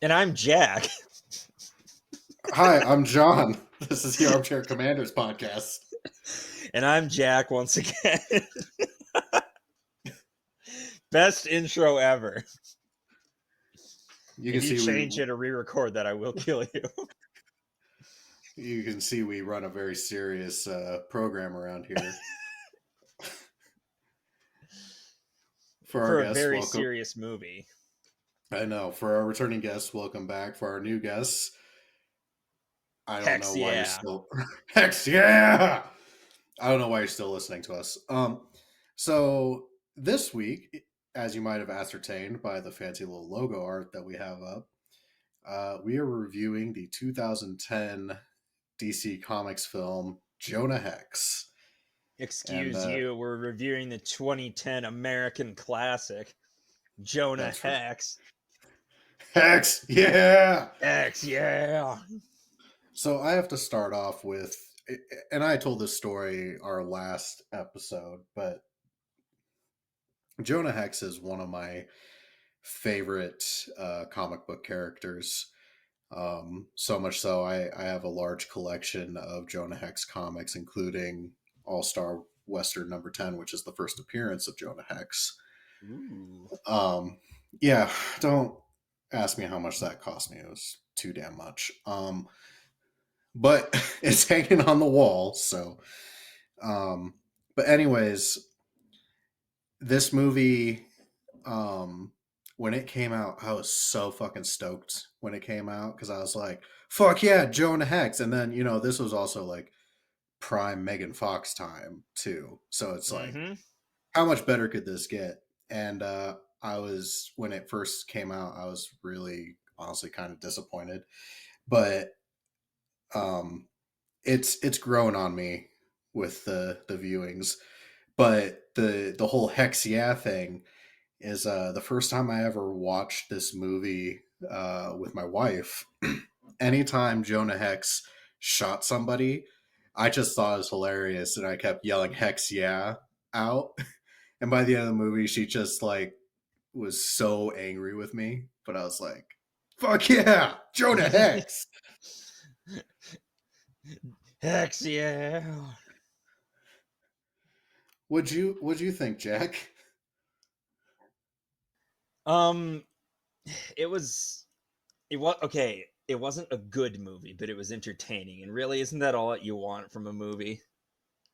And I'm Jack. Hi, I'm John. This is the Armchair Commanders podcast. And I'm Jack once again. Best intro ever. You If can you see change it or re record that, I will kill you. we run a very serious program around here. For our For a guests, very welcome. serious movie. I know. For our returning guests, welcome back. For our new guests, I don't know Hex why you're yeah. still Hex. Yeah, I don't know why you're still listening to us. So this week, as you might have ascertained by the fancy little logo art that we have up, we are reviewing the 2010 DC Comics film Jonah Hex. And Excuse you, we're reviewing the 2010 American classic, Jonah that's right. Hex. Hex, yeah. Hex yeah. So I have to start off with, and I told this story our last episode, but Jonah Hex is one of my favorite comic book characters. So much so, I have a large collection of Jonah Hex comics, including All Star Western number 10, which is the first appearance of Jonah Hex. Ooh. Um, yeah, don't ask me how much that cost me. It was too damn much. But it's hanging on the wall. So, um, but anyways, this movie, um, when it came out, I was so fucking stoked when it came out because I was like, "Fuck yeah, Jonah Hex!" And then this was also like prime Megan Fox time too. So it's like, Mm-hmm. how much better could this get? And when it first came out, I was really honestly kind of disappointed, but um, it's grown on me with the viewings. But the whole Hex yeah thing is the first time I ever watched this movie with my wife. Anytime Jonah Hex shot somebody, I just thought it was hilarious, and I kept yelling "Hex yeah" out. And by the end of the movie, she just like was so angry with me, but I was like, "Fuck yeah, Jonah Hex!" Hex yeah. Would you think, Jack? Um, it was okay. It wasn't a good movie, but it was entertaining. And really, isn't that all that you want from a movie?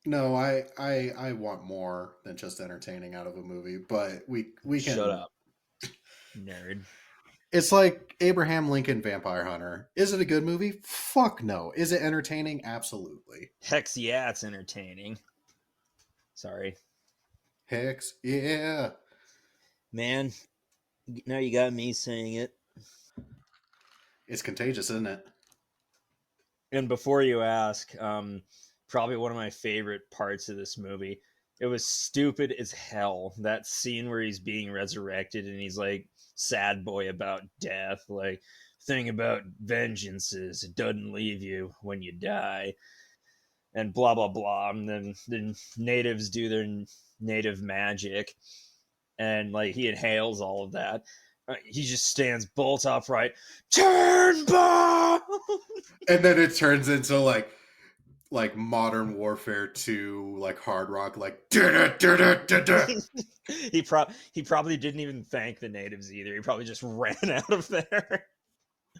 No, I want more than just entertaining out of a movie, but we Shut can. up, nerd. It's like Abraham Lincoln Vampire Hunter. Is it a good movie? Fuck no. Is it entertaining? Absolutely. Hex yeah, it's entertaining. Sorry, Hex, yeah. man. Now you got me saying it. It's contagious, isn't it? And before you ask, probably one of my favorite parts of this movie. It was stupid as hell. That scene where he's being resurrected and he's like sad boy about death, like thing about vengeance is it doesn't leave you when you die, and blah blah blah. And then the natives do their native magic, and like he inhales all of that. He just stands bolt upright. Turn bomb. And then it turns into like modern warfare 2, like hard rock, like He probably didn't even thank the natives either. He probably just ran out of there.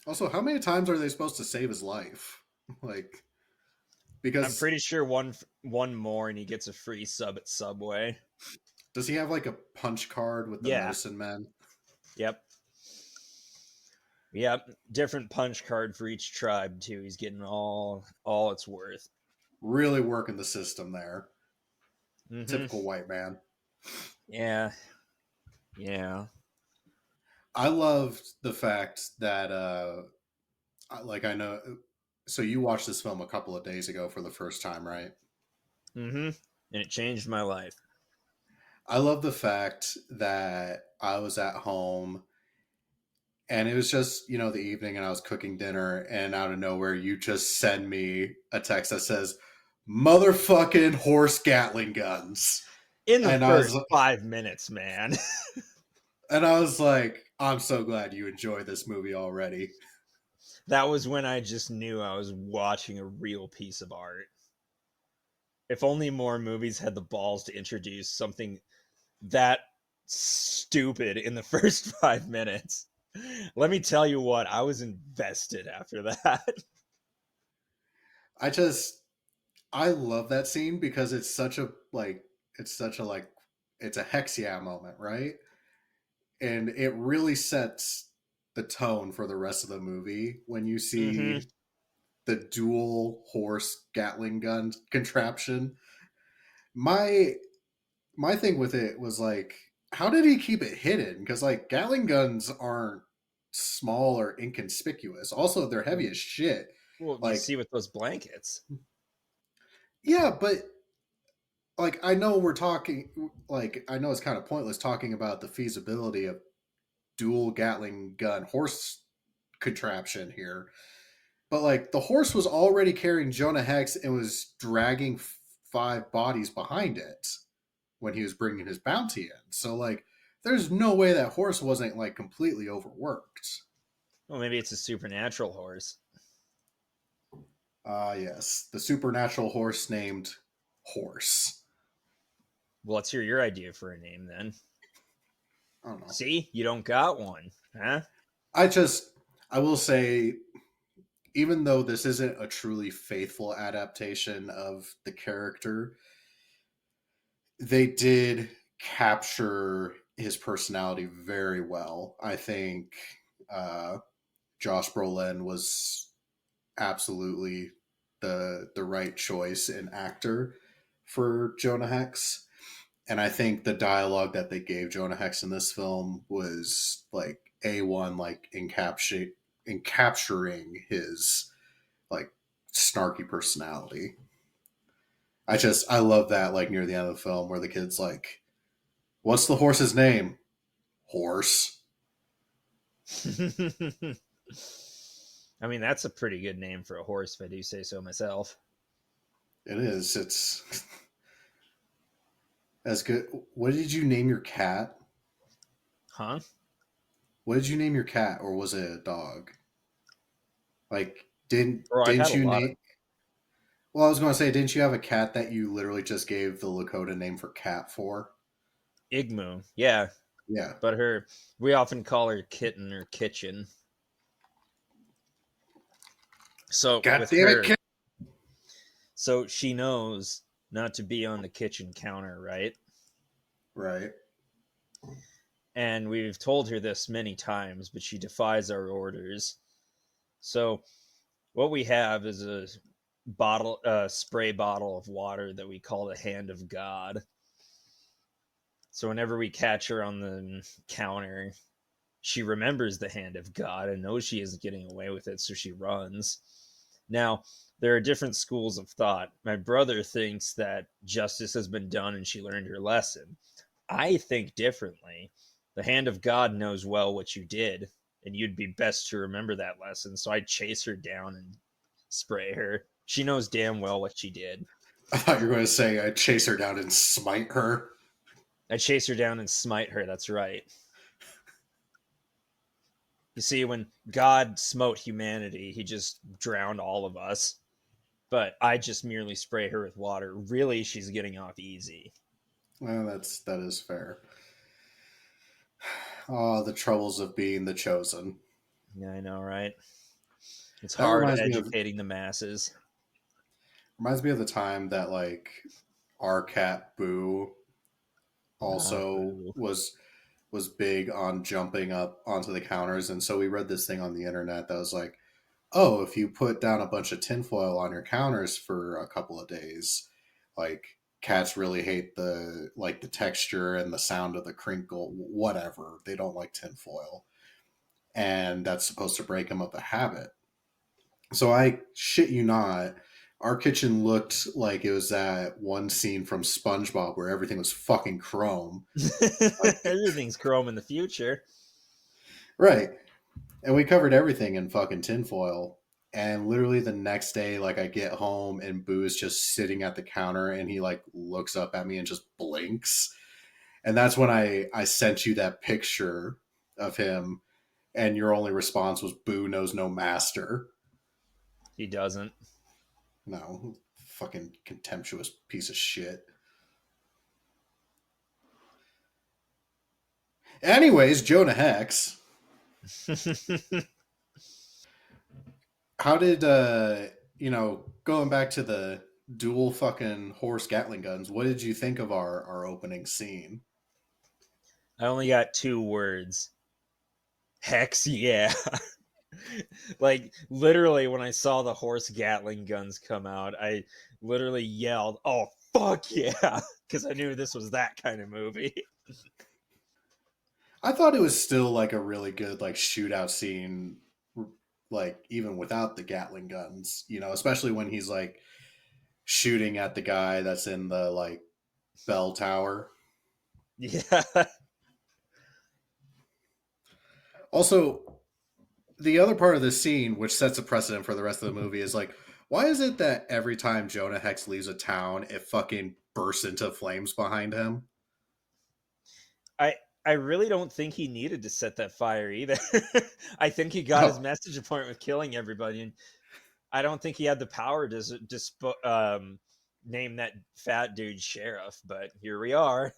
Also, how many times are they supposed to save his life? Like, I'm because pretty sure one more and he gets a free sub at Subway. does he have like a punch card with the Yeah. medicine men? Yep. Yep. Different punch card for each tribe too. He's getting all it's worth. Really working the system there. Mm-hmm. Typical white man. Yeah. Yeah. I loved the fact that I know, so you watched this film a couple of days ago for the first time, right? Mm-hmm. And it changed my life. I love the fact that I was at home and it was just, the evening, and I was cooking dinner, and out of nowhere you just send me a text that says motherfucking horse Gatling guns. In the And I was first 5 minutes, man. And I was like, I'm so glad you enjoy this movie already. That was when I just knew I was watching a real piece of art. If only more movies had the balls to introduce something that stupid in the first 5 minutes. Let me tell you what, I was invested after that. I just I love that scene because it's such a like it's such a like it's a hex yeah moment, right? And it really sets the tone for the rest of the movie when you Mm-hmm. see the dual horse Gatling gun contraption. My my thing with it was like, how did he keep it hidden? Because like Gatling guns aren't small or inconspicuous. Also, they're heavy as shit. Well, you Like, see with those blankets. yeah, but like I know we're talking like I know it's kind of pointless talking about the feasibility of dual Gatling gun horse contraption here. But like the horse was already carrying Jonah Hex and was dragging five bodies behind it when he was bringing his bounty in. So like, there's no way that horse wasn't like completely overworked. Well, maybe it's a supernatural horse. Ah, yes, the supernatural horse named Horse. Well, let's hear your idea for a name then. I don't know. See, you don't got one, huh? I just, I will say, even though this isn't a truly faithful adaptation of the character, they did capture his personality very well. I think uh, Josh Brolin was absolutely the right choice in actor for Jonah Hex. And I think the dialogue that they gave Jonah Hex in this film was like A1, like in capturing his like snarky personality. I love that like near the end of the film where the kid's like, "What's the horse's name?" Horse. I mean, that's a pretty good name for a horse, if I do say so myself. It is. It's as good. What did you name your cat? Huh? What did you name your cat, or was it a dog? Like, Bro, I've had didn't a you lot of name? Well, I was going to say, didn't you have a cat that you literally just gave the Lakota name for cat for? Igmu. Yeah, Yeah. but we often call her Kitten or Kitchen. So God with damn it, her, cat! so she knows not to be on the kitchen counter, right? Right. And we've told her this many times, but she defies our orders. So what we have is a spray bottle of water that we call the Hand of God. So whenever we catch her on the counter, she remembers the Hand of God and knows she isn't getting away with it, so she runs. Now, there are different schools of thought. My brother thinks that justice has been done and she learned her lesson. I think differently. The Hand of God knows well what you did, and you'd be best to remember that lesson. So I'd chase her down and spray her. She knows damn well what she did. I thought you were going to say I'd chase her down and smite her. I'd chase her down and smite her. That's right. You see, when God smote humanity, he just drowned all of us. But I just merely spray her with water. Really, she's getting off easy. Well, that is fair. Oh, the troubles of being the chosen. Yeah, I know, right? It's That hard educating the masses. reminds me of the time that like our cat Boo also Boo. was big on jumping up onto the counters, and so we read this thing on the internet that was like, oh, if you put down a bunch of tinfoil on your counters for a couple of days, like cats really hate the texture and the sound of the crinkle, whatever. They don't like tinfoil, and that's supposed to break them of the habit. So I shit you not, our kitchen looked like it was that one scene from SpongeBob where everything was fucking chrome. Like, Everything's chrome in the future. right. And we covered everything in fucking tinfoil. And literally the next day, like I get home and Boo's just sitting at the counter and he like looks up at me and just blinks. And that's when I sent you that picture of him, and your only response was "Boo knows no master." He doesn't. No, fucking contemptuous piece of shit. Anyways, Jonah Hex. How did going back to the dual fucking horse Gatling guns? What did you think of our opening scene? I only got 2 words. Hex, yeah. Like literally when I saw the horse Gatling guns come out, I literally yelled, "Oh fuck yeah!" because I knew this was that kind of movie. I thought it was still like a really good like shootout scene, like even without the Gatling guns. Especially when he's like shooting at the guy that's in the like bell tower. Yeah. Also, the other part of the scene, which sets a precedent for the rest of the movie, is like, why is it that every time Jonah Hex leaves a town, it fucking bursts into flames behind him? I I really don't think he needed to set that fire either. I think he got his Oh, message point with killing everybody, and I don't think he had the power to name that fat dude sheriff. But here we are.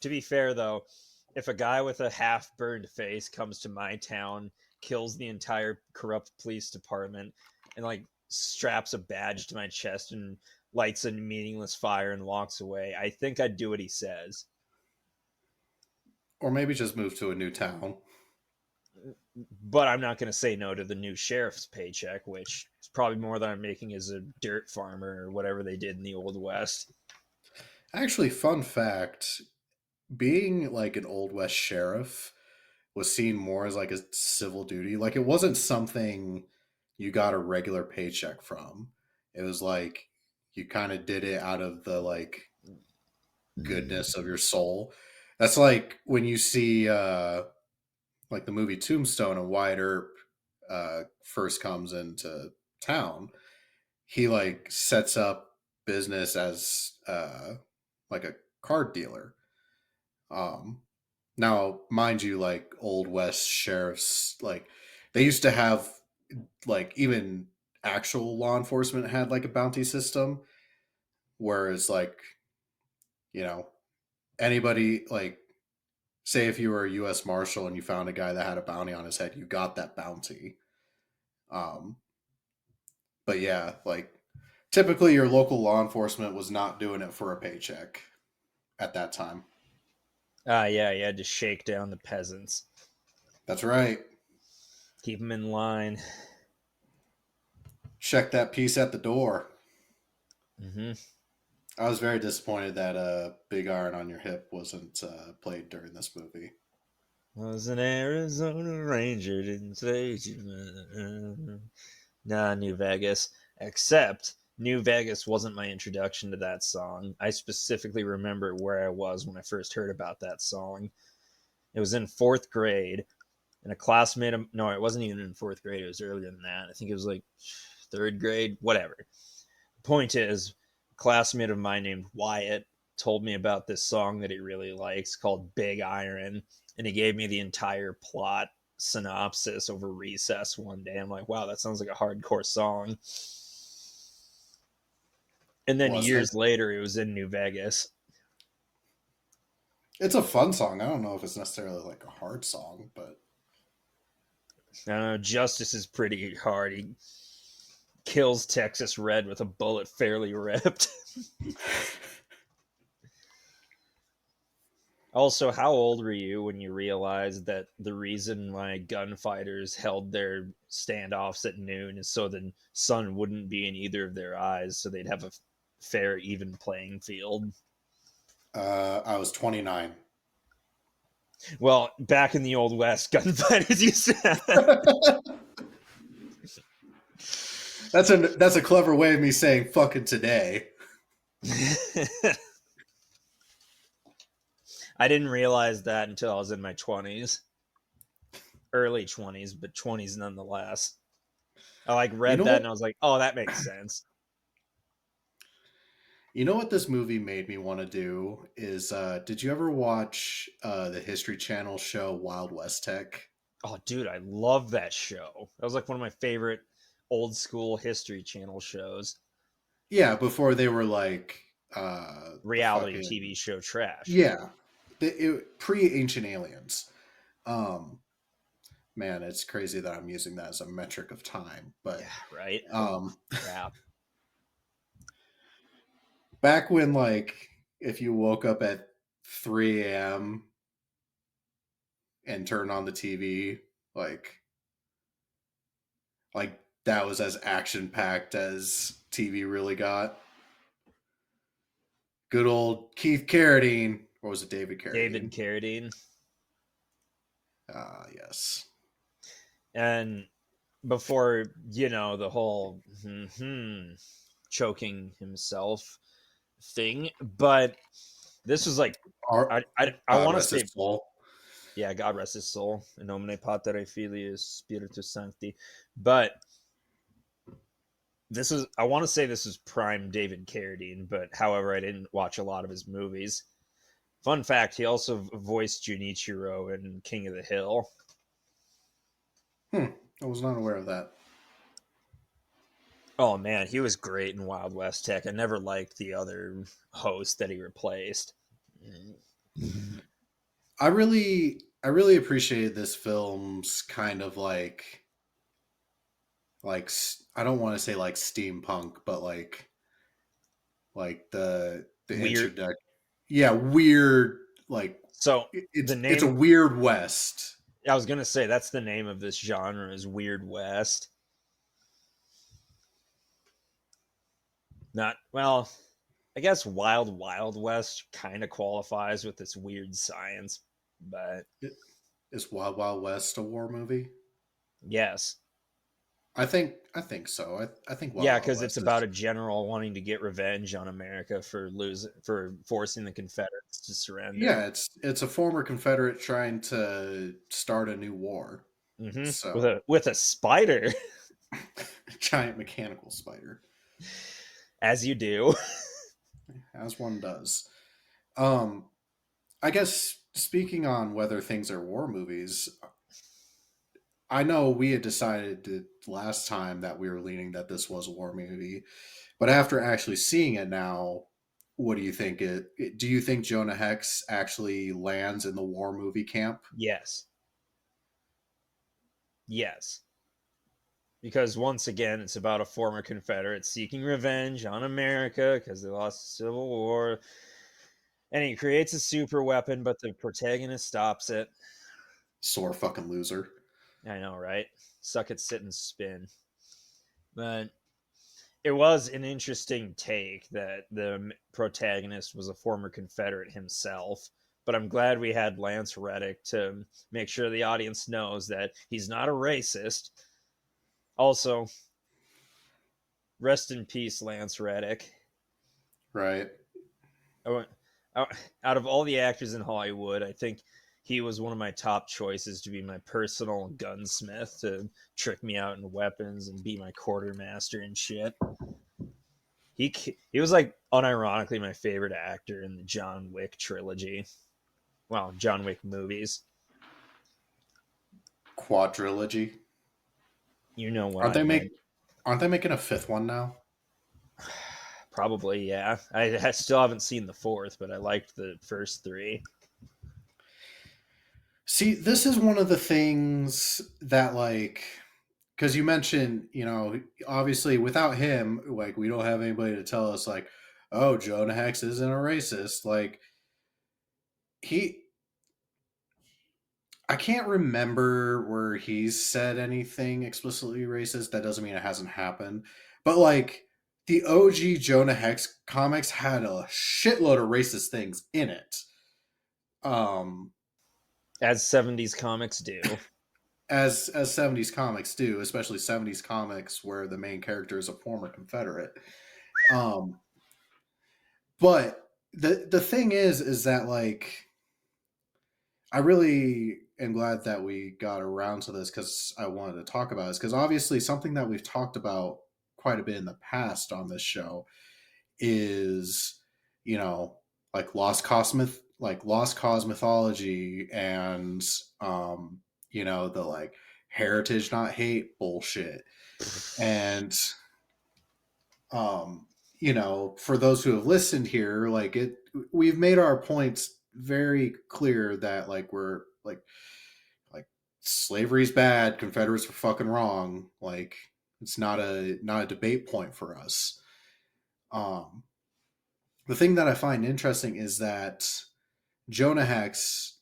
To be fair, though, if a guy with a half burned face comes to my town, kills the entire corrupt police department, and like straps a badge to my chest and lights a meaningless fire and walks away, I think I'd do what he says. or maybe just move to a new town. But I'm not going to say no to the new sheriff's paycheck, which is probably more than I'm making as a dirt farmer or whatever they did in the Old West. Actually, fun fact: being like an old west sheriff was seen more as like a civil duty. Like it wasn't something you got a regular paycheck from. It was like you kind of did it out of the like goodness of your soul. That's like when you see like the movie Tombstone and Wyatt Earp first comes into town. He like sets up business as like a card dealer. Um, Now, mind you, like old west sheriffs, like they used to have like even actual law enforcement had like a bounty system, whereas like you know anybody like say if you were a U.S. Marshal and you found a guy that had a bounty on his head, you got that bounty. Um, but yeah, like typically your local law enforcement was not doing it for a paycheck at that time. Ah, yeah, you had to shake down the peasants, That's right. keep them in line. Check that piece at the door. Hmm. I was very disappointed that Big Iron on Your Hip wasn't played during this movie. Was an Arizona Ranger, didn't say you. Nah, New Vegas. Except New Vegas wasn't my introduction to that song. I specifically remember where I was when I first heard about that song. It was in 4th grade, and a classmate of, no, it wasn't even in 4th grade. It was earlier than that. I think it was like 3rd grade, whatever. Point is, a classmate of mine named Wyatt told me about this song that he really likes called Big Iron, and he gave me the entire plot synopsis over recess one day. I'm like, wow, that sounds like a hardcore song. And then Was it? years later, it was in New Vegas. It's a fun song. I don't know if it's necessarily like a hard song, but I don't know, Justice is pretty hard. He kills Texas Red with a bullet fairly ripped. Also, how old were you when you realized that the reason why gunfighters held their standoffs at noon is so the sun wouldn't be in either of their eyes, so they'd have a fair, even playing field? I was 29. Well, back in the Old West, gunfighters used to That's a clever way of me saying fucking today. have. I didn't realize that until I was in my 20s. Early 20s, but 20s nonetheless. I like You read know that what? and I was like, oh, that makes sense. You know what this movie made me want to do is did you ever watch the History Channel show Wild West Tech? Oh, dude, I love that show. That was like one of my favorite old school History Channel shows. Yeah, before they were like the Reality fucking TV show trash. yeah, pre Ancient Aliens. Um Man, it's crazy that I'm using that as a metric of time, Yeah, but right. Holy um crap. back when like if you woke up at 3 a.m. and turned on the TV, like like that was as action packed as TV really got. Good old Keith Carradine, or was it David David Carradine? Carradine. Ah, yes. And before, the whole choking himself thing. But this was like, Our, I God want to rest his say, soul. yeah, God rest his soul. In nomine Pateri Filii Spiritus Sancti. But I want to say this is prime David Carradine, but however, I didn't watch a lot of his movies. Fun fact, he also voiced Junichiro in King of the Hill. Hmm. I was not aware of that. Oh man, he was great in Wild West Tech. I never liked the other host that he replaced. I really appreciated this film's kind of like I don't want to say like steampunk, but like the Weird. introduction. Yeah, weird. Like So the it's a name, weird west. I was gonna say that's the name of this genre is Weird West. Not well, I guess Wild Wild West kind of qualifies with this weird science, but Is Wild Wild West a war movie? yes, I think so. I think Wild yeah, Wild because it's West about is a general wanting to get revenge on America for forcing the Confederates to surrender. yeah. It's a former Confederate trying to start a new war. With So a spider, giant mechanical spider, as you do. as one does. Um, I guess speaking on whether things are war movies, I know we had decided last time that we were leaning that this was a war movie, but after actually seeing it now, what do you think? Do you think Jonah Hex actually lands in the war movie camp? Yes, yes, because once again, it's about a former Confederate seeking revenge on America because they lost the Civil War, and he creates a super weapon, but the protagonist stops it. Sore fucking loser. I know, right? Suck it, sit, and spin. But it was an interesting take that the protagonist was a former Confederate himself. But I'm glad we had Lance Reddick to make sure the audience knows that he's not a racist. Also, rest in peace, Lance Reddick. Right. I went, out of all the actors in Hollywood, I think he was one of my top choices to be my personal gunsmith to trick me out in weapons and be my quartermaster and shit. He was like unironically my favorite actor in the John Wick trilogy. Well, John Wick movies. Quadrilogy. You know what Aren't I they meant. make aren't they making a fifth one now? Probably, yeah. I still haven't seen the fourth, but I liked the first three. See, this is one of the things that like because you mentioned, obviously without him, like we don't have anybody to tell us like, oh, Jonah Hex isn't a racist. Like he I can't remember where he's said anything explicitly racist. That doesn't mean it hasn't happened. But like the OG Jonah Hex comics had a shitload of racist things in it. Um As 70s comics do. as 70s comics do, especially 70s comics where the main character is a former Confederate. Um but the thing is that like I really am glad that we got around to this because I wanted to talk about this because obviously something that we've talked about quite a bit in the past on this show is, you know, like lost cause mythology and you know, the like heritage not hate bullshit. And um you know, for those who have listened here, like it we've made our points very clear that like we're like slavery's bad, Confederates were fucking wrong. Like it's not a debate point for us. um the thing that I find interesting is that Jonah Hex,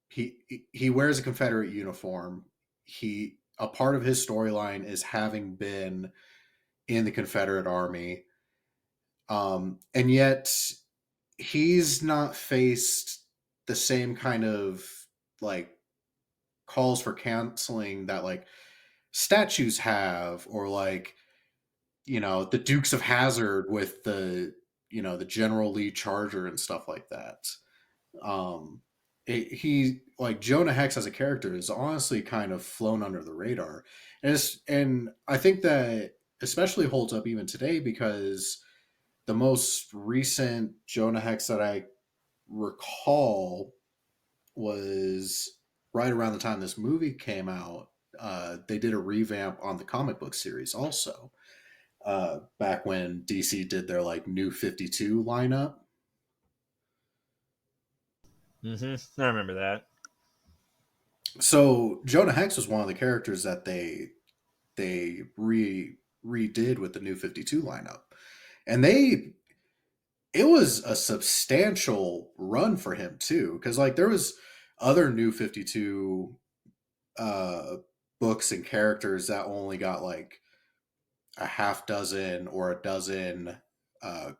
he wears a Confederate uniform. He A part of his storyline is having been in the Confederate Army, and yet he's not faced the same kind of like calls for canceling that like statues have, or like, you know, the Dukes of Hazard with the, you know, the General Lee Charger and stuff like that. um he like Jonah Hex as a character is honestly kind of flown under the radar, and I think that especially holds up even today because the most recent Jonah Hex that I recall was right around the time this movie came out. They did a revamp on the comic book series also, back when DC did their like new 52 lineup. I remember that. So Jonah Hex was one of the characters that they redid with the new 52 lineup. And they it was a substantial run for him too, cuz like there was other new 52 uh books and characters that only got like a half dozen or a dozen uh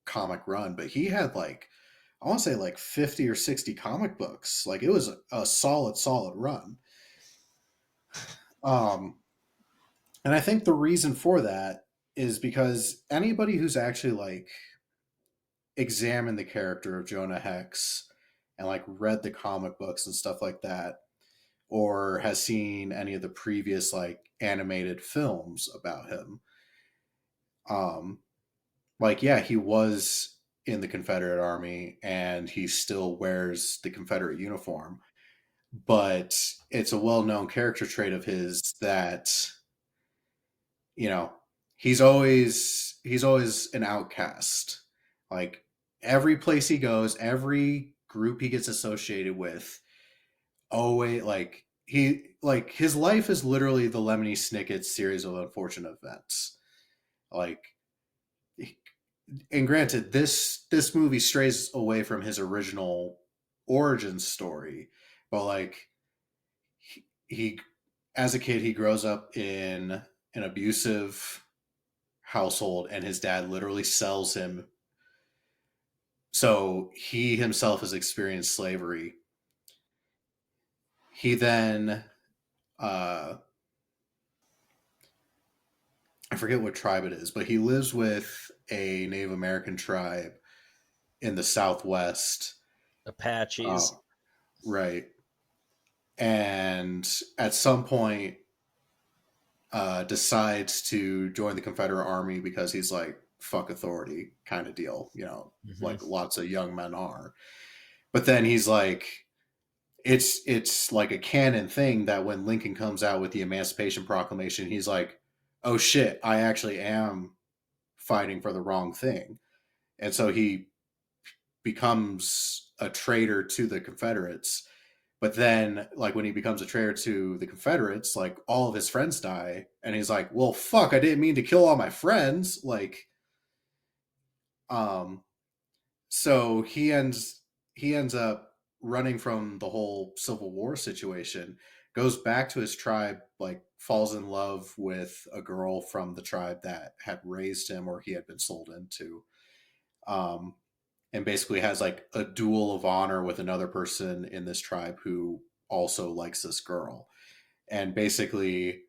comic run, but he had like I want to say like 50 or 60 comic books. Like it was a solid run. Um And I think the reason for that is because anybody who's actually like examined the character of Jonah Hex and like read the comic books and stuff like that, or has seen any of the previous like animated films about him, um, like yeah, he was in the Confederate Army and he still wears the Confederate uniform, but it's a well-known character trait of his that, you know, he's always an outcast. Like every place he goes, every group he gets associated with, always like his life is literally the Lemony Snicket series of unfortunate events. Like, and granted, this movie strays away from his original origin story, but like he as a kid he grows up in an abusive household and his dad literally sells him. So he himself has experienced slavery. He then uh I forget what tribe it is, but he lives with a Native American tribe in the Southwest. Apaches. Uh, right. And at some point decides to join the Confederate Army because he's like fuck authority kind of deal, you know, Hmm. like lots of young men are. But then he's like, it's like a canon thing that when Lincoln comes out with the Emancipation Proclamation, he's like, "Oh shit, I actually am fighting for the wrong thing," and so he becomes a traitor to the Confederates. But then, like when he becomes a traitor to the Confederates, like all of his friends die, and he's like, "Well, fuck, I didn't mean to kill all my friends." Like, um, so he ends up running from the whole Civil War situation, goes back to his tribe, like falls in love with a girl from the tribe that had raised him or he had been sold into, um, and basically has like a duel of honor with another person in this tribe who also likes this girl, and basically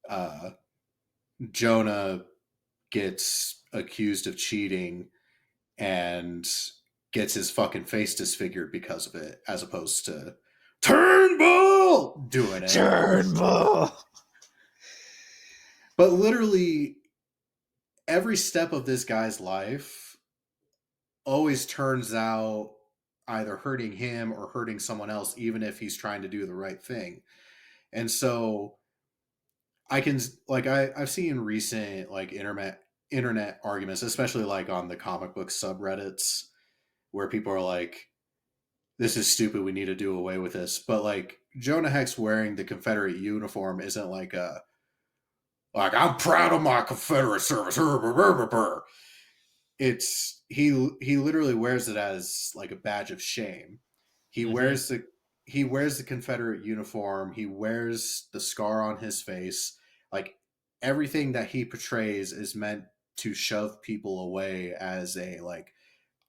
uh, Jonah gets accused of cheating and gets his fucking face disfigured because of it, as opposed to Turnbull doing it. Turnbull. But literally every step of this guy's life always turns out either hurting him or hurting someone else, even if he's trying to do the right thing. And so I can like I've seen recent like internet arguments, especially like on the comic book subreddits, where people are like, "This is stupid. We need to do away with this." But like Jonah Hex wearing the Confederate uniform isn't like a like I'm proud of my Confederate service. It's he literally wears it as like a badge of shame. He Mm-hmm. wears the he wears the Confederate uniform. He wears the scar on his face. Like everything that he portrays is meant to shove people away as a like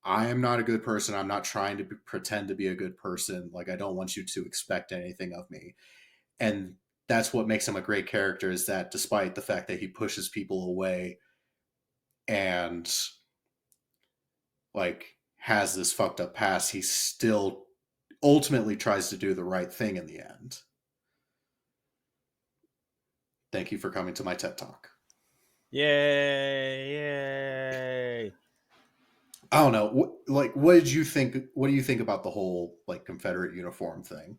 I am not a good person. I'm not trying to pretend to be a good person. Like I don't want you to expect anything of me. And that's what makes him a great character is that despite the fact that he pushes people away and like has this fucked up past, he still ultimately tries to do the right thing in the end. Thank you for coming to my TED Talk. Yay! Yay! I don't know. Like, what did you think? What do you think about the whole like Confederate uniform thing?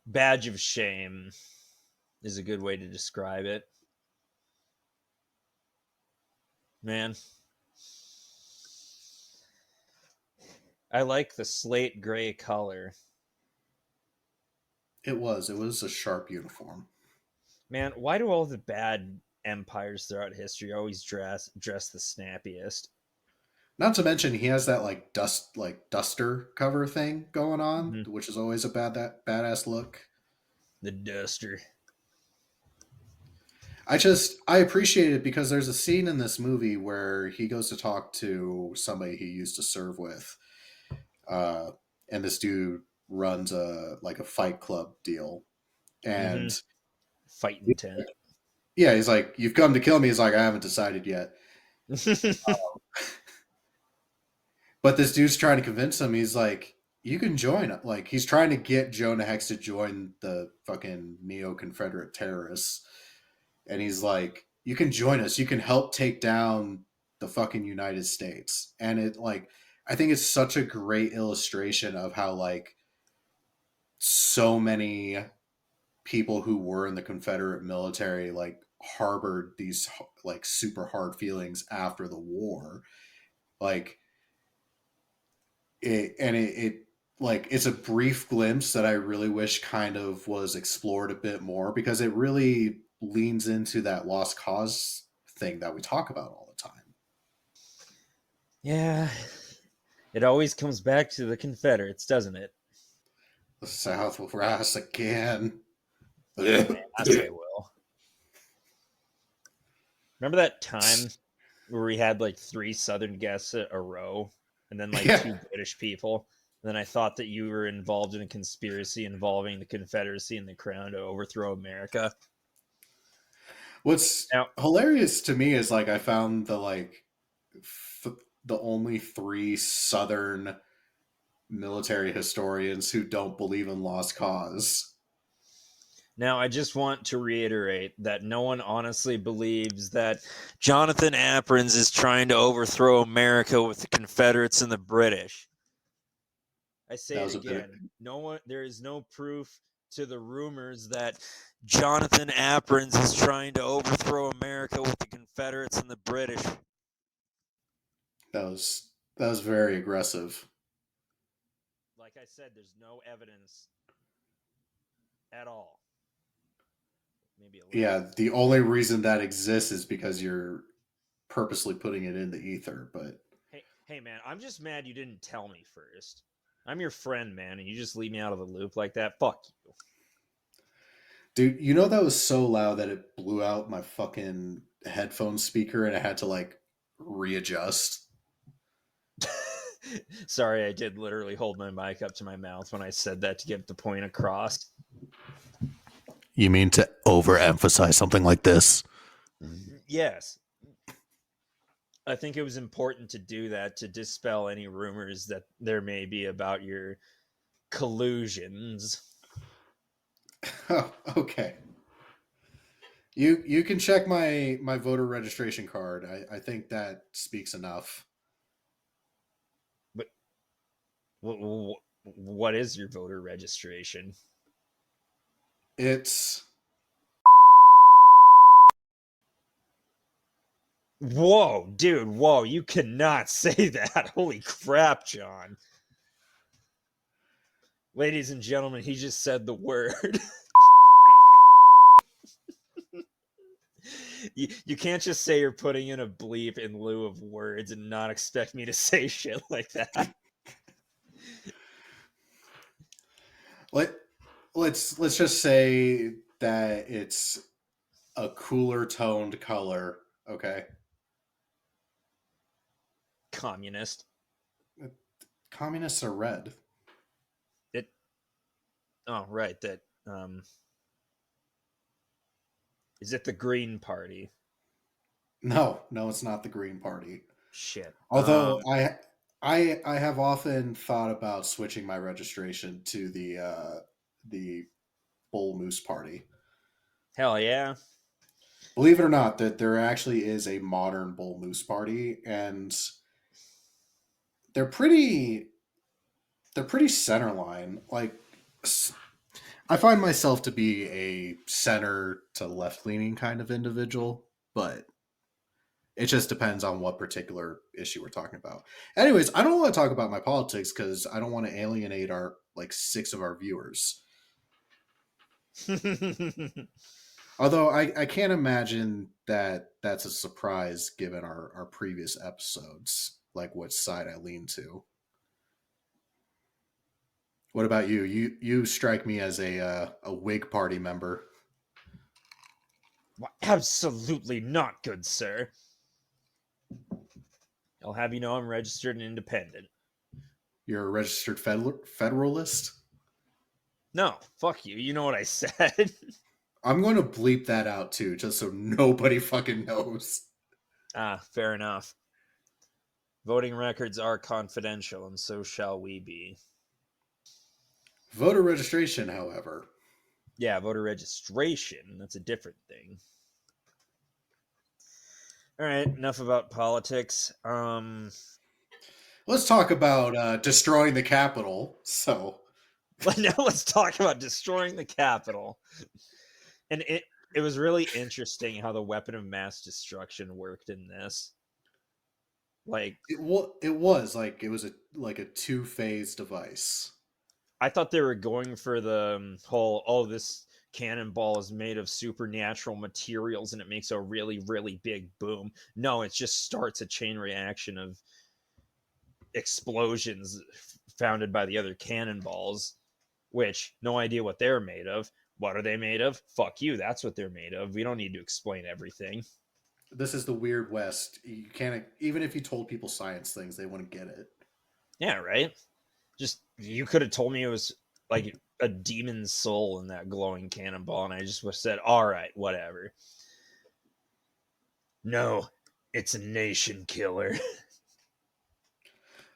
Badge of shame is a good way to describe it. Man, I like the slate gray color. It was a sharp uniform. Man, why do all the bad empires throughout history always dress the snappiest? Not to mention he has that like duster cover thing going on, Mm-hmm. which is always a that badass look. The duster. I appreciate it because there's a scene in this movie where he goes to talk to somebody he used to serve with, uh, and this dude runs a like a fight club deal, Mm-hmm. and Fighting tent. yeah, he's like, "You've come to kill me." He's like, "I haven't decided yet," but this dude's trying to convince him. He's like, "You can join." Like he's trying to get Jonah Hex to join the fucking neo Confederate terrorists, and he's like, "You can join us. You can help take down the fucking United States." And it like, I think it's such a great illustration of how like so many people who were in the Confederate military like harbored these like super hard feelings after the war. Like it like it's a brief glimpse that I really wish kind of was explored a bit more because it really leans into that lost cause thing that we talk about all the time. Yeah, it always comes back to the Confederates, doesn't it? The South will rise again. Yeah, Yeah. man, I say will. Remember that time where we had like three Southern guests a row, and then like two British people? And then I thought that you were involved in a conspiracy involving the Confederacy and the Crown to overthrow America. What's Now, hilarious to me is like I found the like the only three Southern military historians who don't believe in lost cause. Now, I just want to reiterate that no one honestly believes that Jonathan Abrams is trying to overthrow America with the Confederates and the British. I say That it was a bit. again. No one. There is no proof to the rumors that Jonathan Abrams is trying to overthrow America with the Confederates and the British. That was very aggressive. Like I said, there's no evidence at all. Maybe a little Yeah, bit. the only reason that exists is because you're purposely putting it in the ether. But Hey, man, I'm just mad you didn't tell me first. I'm your friend, man, and you just leave me out of the loop like that. Fuck you. dude, you know that was so loud that it blew out my fucking headphone speaker, and I had to like readjust. Sorry, I did literally hold my mic up to my mouth when I said that to get the point across. You mean to overemphasize something like this? Yes, I think it was important to do that to dispel any rumors that there may be about your collusions. Oh, okay. You can check my voter registration card. I think that speaks enough. But what is your voter registration? It's Whoa, dude, whoa, you cannot say that. Holy crap, John. Ladies and gentlemen, he just said the word. You can't just say you're putting in a bleep in lieu of words and not expect me to say shit like that. let let's just say that it's a cooler toned color. Okay, Communist. communists are red. It oh right, that is it the Green Party? No, no, it's not the Green Party. Shit. Although I have often thought about switching my registration to the Bull Moose Party. Hell yeah. Believe it or not, that there actually is a modern Bull Moose Party, and they're pretty they're pretty centerline. Like I find myself to be a center to left leaning kind of individual, but it just depends on what particular issue we're talking about. Anyways, I don't want to talk about my politics because I don't want to alienate our like six of our viewers. Although I can't imagine that that's a surprise given our previous episodes, like which side I lean to. What about you? You strike me as a Whig Party member. Absolutely not, good sir. I'll have you know I'm registered and independent. You're a registered Federalist. No, fuck you. You know what I said. I'm going to bleep that out too, just so nobody fucking knows. Fair enough. Voting records are confidential, and so shall we be. Voter registration, however. Yeah, voter registration. That's a different thing. All right, enough about politics. Let's talk about destroying the Capitol. So, Now let's talk about destroying the Capitol. And it was really interesting how the weapon of mass destruction worked in this. Like it was like it was a like a two-phase device. I thought they were going for the whole oh this cannonball is made of supernatural materials and it makes a really really big boom. No, it just starts a chain reaction of explosions founded by the other cannonballs, which no idea what they're made of. What are they made of? Fuck you, that's what they're made of. We don't need to explain everything. This is the Weird West. You can't even if you told people science things, they wouldn't get it. Yeah, right? Just you could have told me it was like a demon's soul in that glowing cannonball, and I just would have said, all right, whatever. No, it's a nation killer.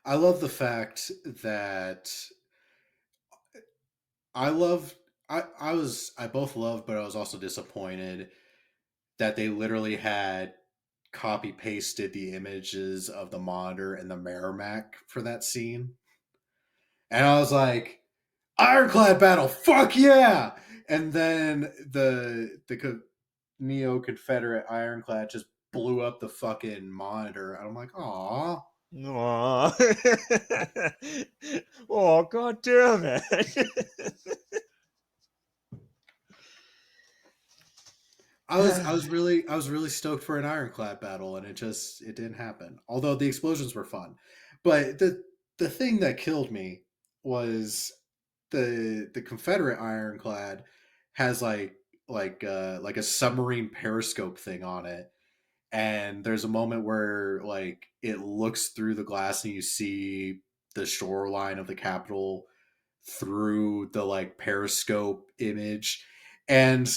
I love the fact that I loved I both loved, but I was also disappointed that they literally had copy pasted the images of the monitor and the Merrimack for that scene. And I was like, Ironclad battle, fuck yeah! And then the Neo Confederate Ironclad just blew up the fucking monitor. And I'm like, aw. Aw. Oh, god damn it. I was really stoked for an ironclad battle, and it didn't happen. Although the explosions were fun, but the thing that killed me was the Confederate ironclad has like a submarine periscope thing on it, and there's a moment where like it looks through the glass and you see the shoreline of the Capitol through the like periscope image, and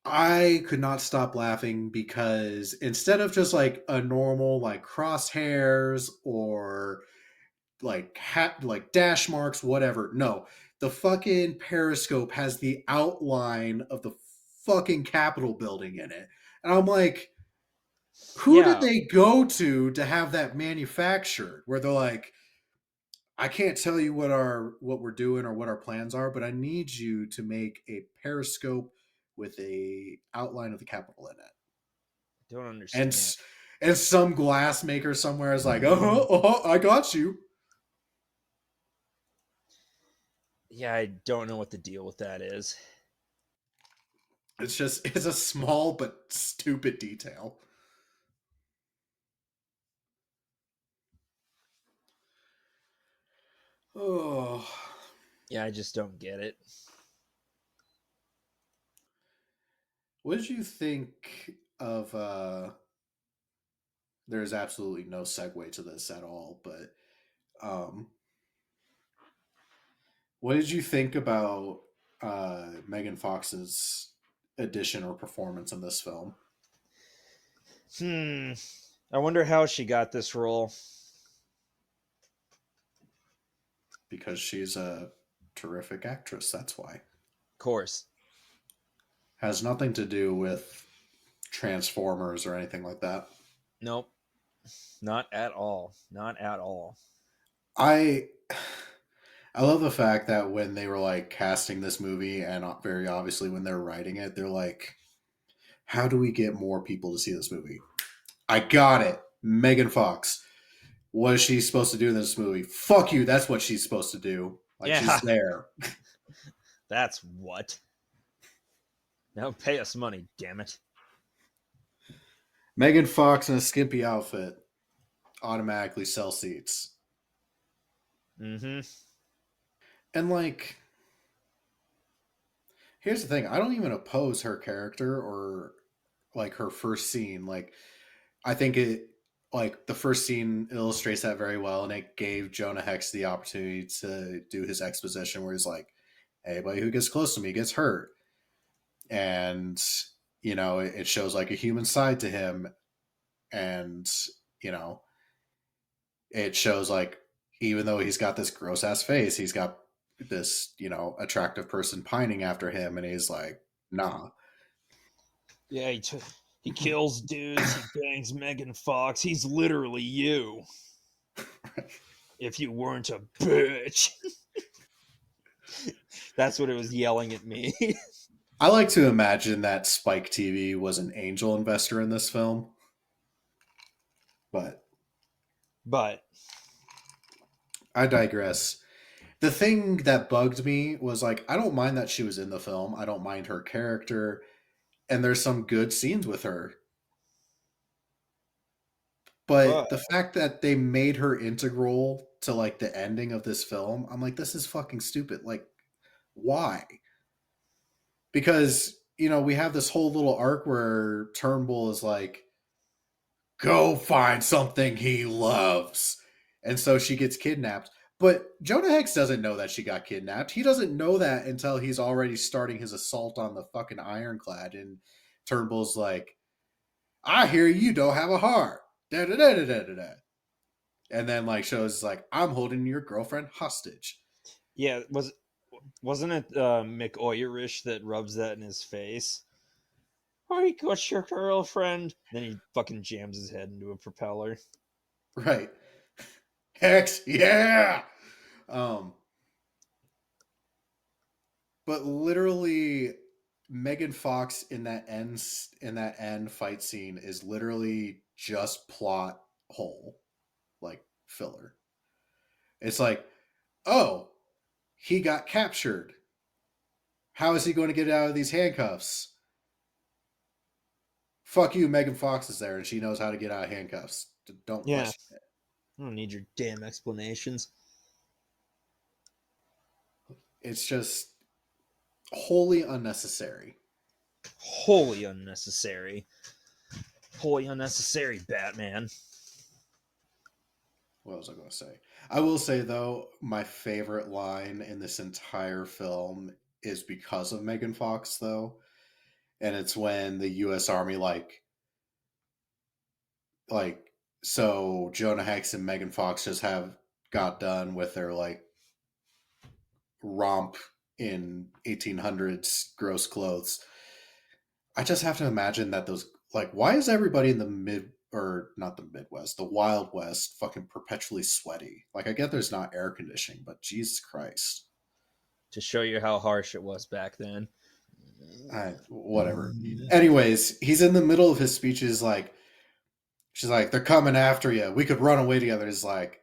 I could not stop laughing because instead of just like a normal like crosshairs or like dash marks, whatever, no, the fucking periscope has the outline of the fucking Capitol building in it. And I'm like, who did Yeah, they go to have that manufactured? Where they're like, I can't tell you what we're doing or what our plans are, but I need you to make a periscope with a outline of the Capitol in it. don't And understand. and some glass maker somewhere is like, oh, I got you. Yeah, I don't know what the deal with that is. It's a small but stupid detail. Oh, Yeah, I just don't get it. what did you think of? There's absolutely no segue to this at all, but um, what did you think about Megan Fox's addition or performance in this film? Hmm. I wonder how she got this role. Of Because she's a terrific actress. That's why. course. Has nothing to do with Transformers or anything like that. Nope. Not at all. Not at all. I I love the fact that when they were like casting this movie, and very obviously when they're writing it, they're like, "How do we get more people to see this movie?" I got it, Megan Fox. What is she supposed to do in this movie? Fuck you. That's what she's supposed to do. Like she's Yeah, there. that's what. Now pay us money, damn it. Megan Fox in a skimpy outfit automatically sell seats. Mm-hmm. And like, here's the thing: I don't even oppose her character or like her first scene. Like, I think it like the first scene illustrates that very well, and it gave Jonah Hex the opportunity to do his exposition, where he's like, "Anybody who gets close to me gets hurt," and it shows like a human side to him, and you know, it shows like even though he's got this gross ass face, he's got this attractive person pining after him, and he's like, "Nah." Yeah, he kills dudes. He bangs Megan Fox. He's literally you. If you weren't a bitch. That's what it was yelling at me. I like to imagine that Spike TV was an angel investor in this film, but But I digress. The thing that bugged me was like, I don't mind that she was in the film. I don't mind her character, and there's some good scenes with her. but But the fact that they made her integral to like the ending of this film, I'm like, this is fucking stupid. Like, why? Because we have this whole little arc where Turnbull is like, go find something he loves. And so she gets kidnapped. But Jonah Hex doesn't know that she got kidnapped. He doesn't know that until he's already starting his assault on the fucking ironclad. And Turnbull's like, I hear you don't have a heart. Da da da da da da. And then like shows like, I'm holding your girlfriend hostage. yeah, wasn't it Mick Oyerish that rubs that in his face? I got your girlfriend. Then he fucking jams his head into a propeller. Right. Hex, yeah. Um, but literally Megan Fox in that end fight scene is literally just plot hole, like filler. It's like, oh, he got captured. How is he going to get out of these handcuffs? Fuck you, Megan Fox is there and she knows how to get out of handcuffs. Don't Yeah, question it. I don't need your damn explanations. It's just wholly unnecessary. Wholly unnecessary. Wholly unnecessary, Batman. What was I going to say? I will say though, my favorite line in this entire film is because of Megan Fox though, and it's when the U.S. Army like so Jonah Hex and Megan Fox just have got done with their like romp in 1800s gross clothes, I just have to imagine that those, like, why is everybody in the mid, or not the Midwest, the Wild West, fucking perpetually sweaty? Like, I get there's not air conditioning, but Jesus Christ. To show you how harsh it was back then. Whatever. Anyways, he's in the middle of his speech. Is like, she's like, they're coming after you. We could run away together. He's like,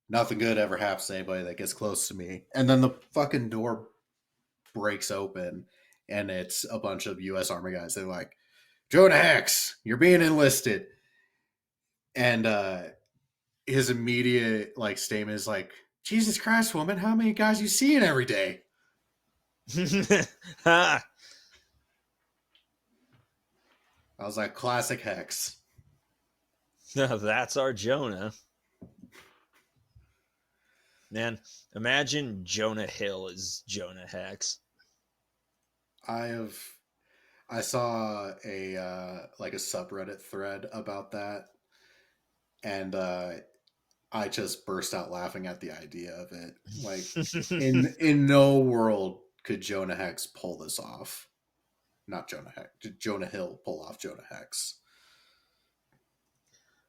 nothing good ever happens to anybody that gets close to me. And then the fucking door breaks open, and it's a bunch of U.S. Army guys. They're like, Jonah Hex, you're being enlisted. And his immediate like statement is like, Jesus Christ, woman, how many guys you seeing every day? Ha! I was like, classic Hex. That's our Jonah. Man, imagine Jonah Hill as Jonah Hex. I have I saw a like a subreddit thread about that, and I just burst out laughing at the idea of it. Like, in no world could Jonah Hex pull this off. Not Jonah Hex. Jonah Hill pull off Jonah Hex.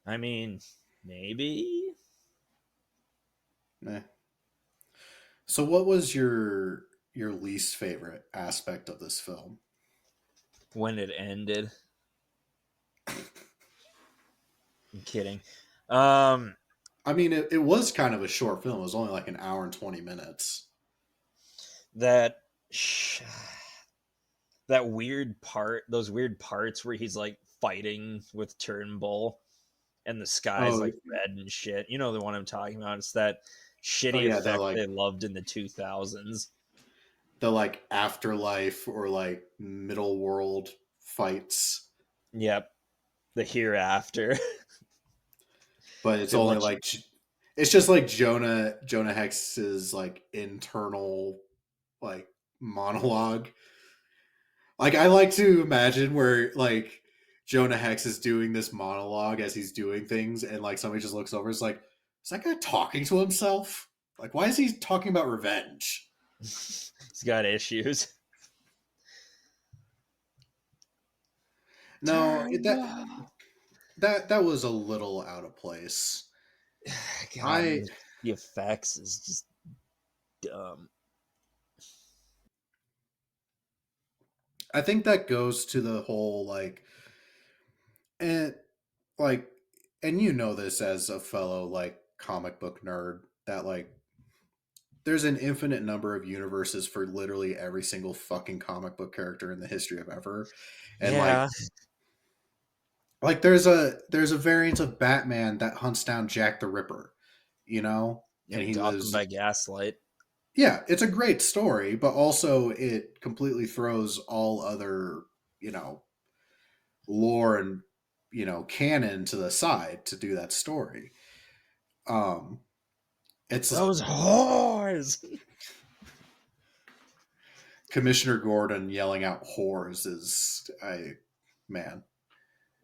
I mean, maybe. Eh. So, what was your least favorite aspect of this film? When it ended. I'm kidding. Um, I mean, it was kind of a short film. It was only like an hour and 20 minutes. that sh- that weird part, those weird parts where he's like fighting with Turnbull and the sky's Oh, like red and shit. You know the one I'm talking about. It's that oh shitty yeah, effect they loved in the 2000s. the like afterlife or like middle world fights, Yep, the hereafter. but it's They only let you. like it's just like Jonah Hex's like internal like monologue. Like, I like to imagine where like Jonah Hex is doing this monologue as he's doing things, and like somebody just looks over, is like, is that guy talking to himself? Like, why is he talking about revenge? He's got issues. No, Turnbull. that was a little out of place. God, I the effects is just dumb. I think that goes to the whole like, and like, and you know this as a fellow like comic book nerd, that like there's an infinite number of universes for literally every single fucking comic book character in the history of ever. And Yeah, like there's a variant of Batman that hunts down Jack the Ripper, you know? And yep. he Gotham was, by Gaslight. yeah, it's a great story, but also it completely throws all other, you know, lore and, canon to the side to do that story. Um it's a, Those whores. Commissioner Gordon yelling out whores is, I man,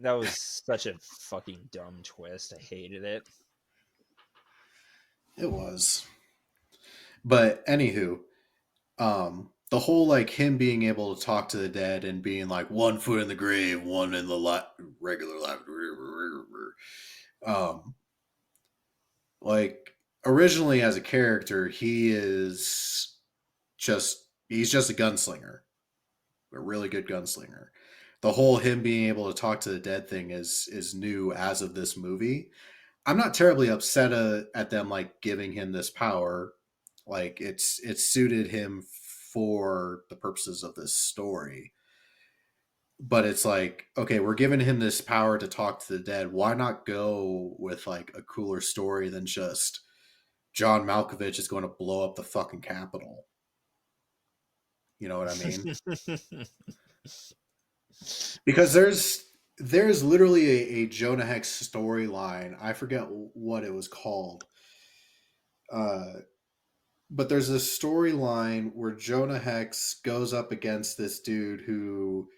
That was such a fucking dumb twist. I hated it. it was. But anywho, the whole like him being able to talk to the dead and being like one foot in the grave, one in the regular life, um, like originally as a character, he's just a gunslinger, a really good gunslinger. The whole him being able to talk to the dead thing is new as of this movie. I'm not terribly upset at them like giving him this power. Like, it's suited him for the purposes of this story. But it's like, okay, we're giving him this power to talk to the dead. Why not go with like a cooler story than just John Malkovich is going to blow up the fucking Capitol? You know what I mean? Because there's literally a Jonah Hex storyline. I forget what it was called. Uh, but there's a storyline where Jonah Hex goes up against this dude who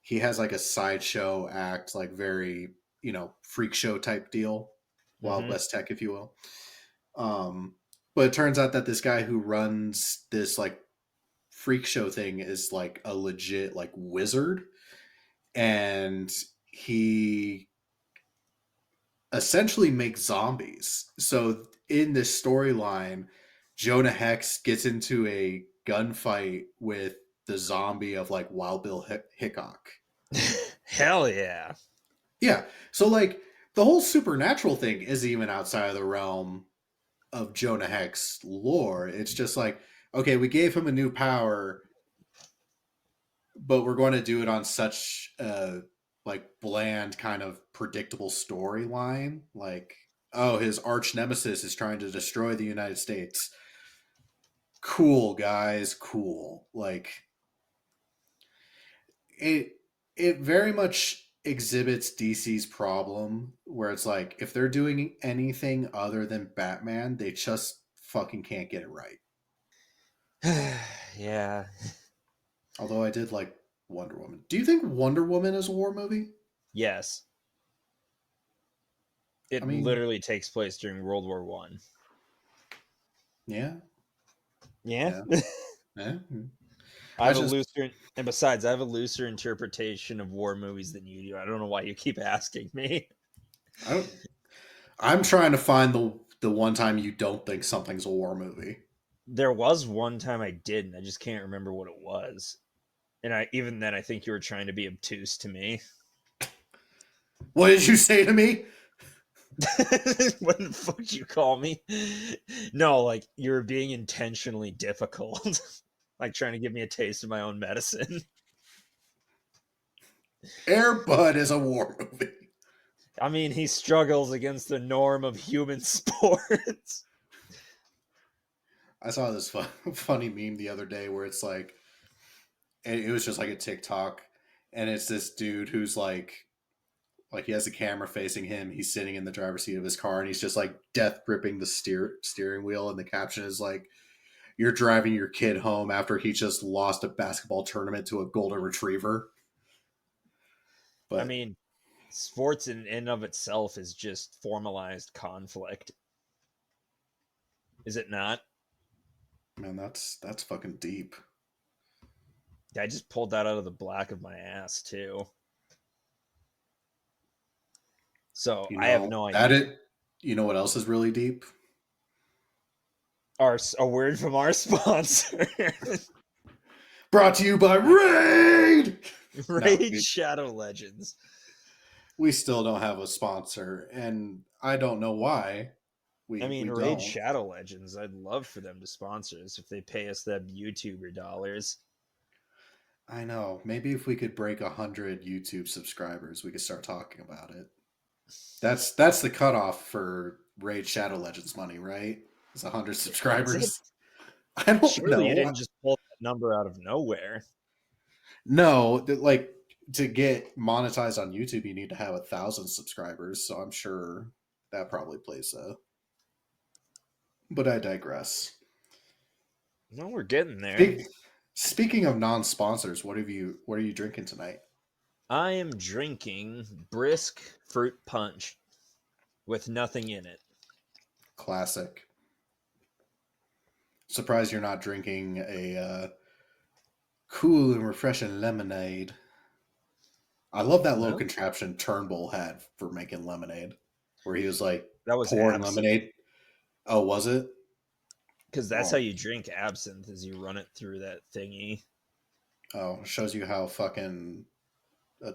he has like a sideshow act, like very, freak show type deal, Wild Mm-hmm. West tech, if you will. Um, but it turns out that this guy who runs this like freak show thing is like a legit like wizard, and he essentially makes zombies. So in this storyline, Jonah Hex gets into a gunfight with the zombie of like Wild Bill Hickok. Hell yeah. Yeah. So like the whole supernatural thing isn't even outside of the realm of Jonah Hex lore. It's just like, okay, we gave him a new power, but we're going to do it on such a like bland kind of predictable storyline. Like, oh, his arch nemesis is trying to destroy the United States. Cool, guys, cool. Like it it very much exhibits DC's problem where it's like if they're doing anything other than Batman, they just fucking can't get it right. Yeah. Although I did like Wonder Woman. Do you think Wonder Woman is a war movie? Yes. I It mean, literally takes place during World War One. yeah, Yeah. yeah, yeah. I I have a just looser, and besides, I have a looser interpretation of war movies than you do. I don't know why you keep asking me. I don't. I'm trying to find the one time you don't think something's a war movie. There was one time I didn't. I just can't remember what it was. And I even then I think you were trying to be obtuse to me. What did you say to me? What the fuck did you call me? No, like you're being intentionally difficult. Like trying to give me a taste of my own medicine. Air Bud is a war movie. I mean, he struggles against the norm of human sports. I saw this funny meme the other day where it's like, it was just like a TikTok, and it's this dude who's like he has a camera facing him. He's sitting in the driver's seat of his car, and he's just like death gripping the steering wheel. And the caption is like, "You're driving your kid home after he just lost a basketball tournament to a golden retriever." I But mean, sports in and of itself is just formalized conflict. Is it not? man, that's fucking deep. I just pulled that out of the black of my ass too. So You I have know no that idea. it. You know what else is really deep? Our a word from our sponsor, Brought to you by Raid. No, Raid Shadow Legends. we still don't have a sponsor, and I don't know why I we mean, Raid don't. Shadow Legends. I'd love for them to sponsor us if they pay us them YouTuber dollars. I know. Maybe if we could break 100 YouTube subscribers, we could start talking about it. That's the cutoff for Raid Shadow Legends money, right? It's 100 Is it? subscribers. I don't Surely you know. didn't just pull that number out of nowhere. No, like to get monetized on YouTube, you need to have 1,000 subscribers. So I'm sure that probably plays a. But I digress. No, we're getting there. Speak, Speaking of non-sponsors, what are you drinking tonight? I am drinking brisk fruit punch with nothing in it. Classic. Surprised you're not drinking a cool and refreshing lemonade. I love that little Well, contraption Turnbull had for making lemonade, where he was like that was pouring absinthe. lemonade. Oh, was it? Because that's how Oh, you drink absinthe, is you run it through that thingy. oh, shows you how fucking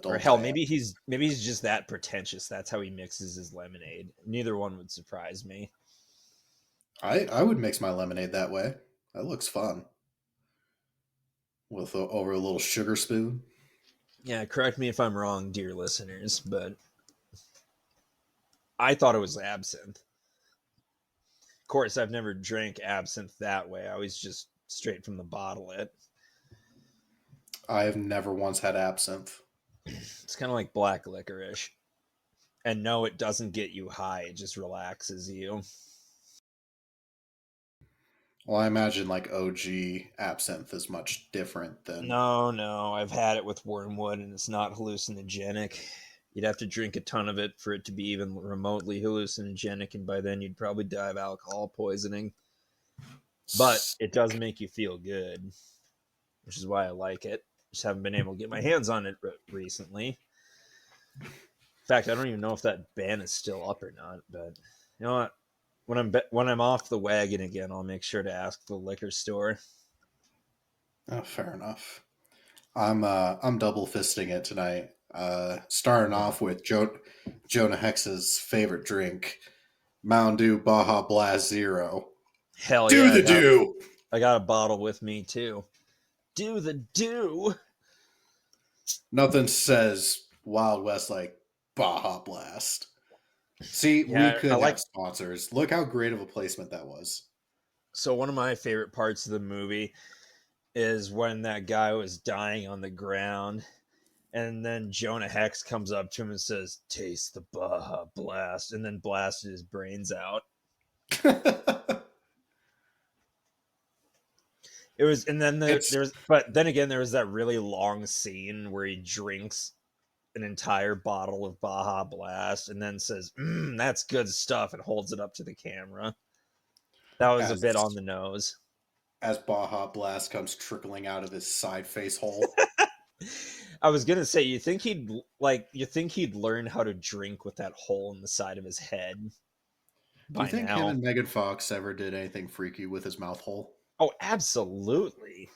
Or adult hell, I am. maybe he's just that pretentious. That's how he mixes his lemonade. Neither one would surprise me. I would mix my lemonade that way. That looks fun with over a little sugar spoon. Yeah, correct me if I'm wrong, dear listeners, but I thought it was absinthe. Of course, I've never drank absinthe that way. I always just straight from the bottle it. I have never once had absinthe. It's kind of like black licorice. And no, it doesn't get you high. It just relaxes you. Well, I imagine like OG absinthe is much different than. No, no, I've had it with wormwood and it's not hallucinogenic. You'd have to drink a ton of it for it to be even remotely hallucinogenic, and by then you'd probably die of alcohol poisoning. But it does make you feel good, which is why I like it. Just haven't been able to get my hands on it recently. In fact, I don't even know if that ban is still up or not. But you know what? When I'm off the wagon again, I'll make sure to ask the liquor store. Oh, fair enough. I'm double fisting it tonight. Starting off with Jonah Hex's favorite drink, Mountain Dew Baja Blast Zero. Hell Do yeah, the do. I got a bottle with me too. Do the do. Nothing says Wild West like Baja Blast. See, we Yeah, I could have like. sponsors. Look how great of a placement that was. So one of my favorite parts of the movie is when that guy was dying on the ground, and then Jonah Hex comes up to him and says, "Taste the Baja Blast," and then blasted his brains out. It was, and then It's there's, but then again, there was that really long scene where he drinks an entire bottle of Baja Blast and then says, "That's good stuff," and holds it up to the camera. That was a as bit on the nose. Baja Blast comes trickling out of his side face hole. I was gonna say, you think he'd learn how to drink with that hole in the side of his head Do you by think him now. and Megan Fox ever did anything freaky with his mouth hole? Oh, absolutely.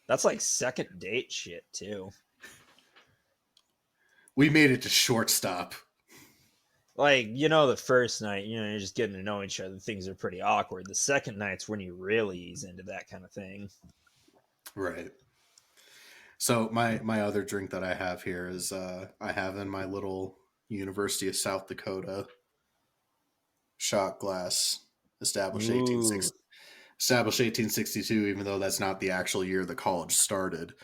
That's like second date shit too. We made it to shortstop. Like, the first night, you're just getting to know each other. Things are pretty awkward. The second night's when you really ease into that kind of thing. Right. So my other drink that I have here is I have in my little University of South Dakota shot glass, established Ooh. 1860, established 1862. Even though that's not the actual year the college started,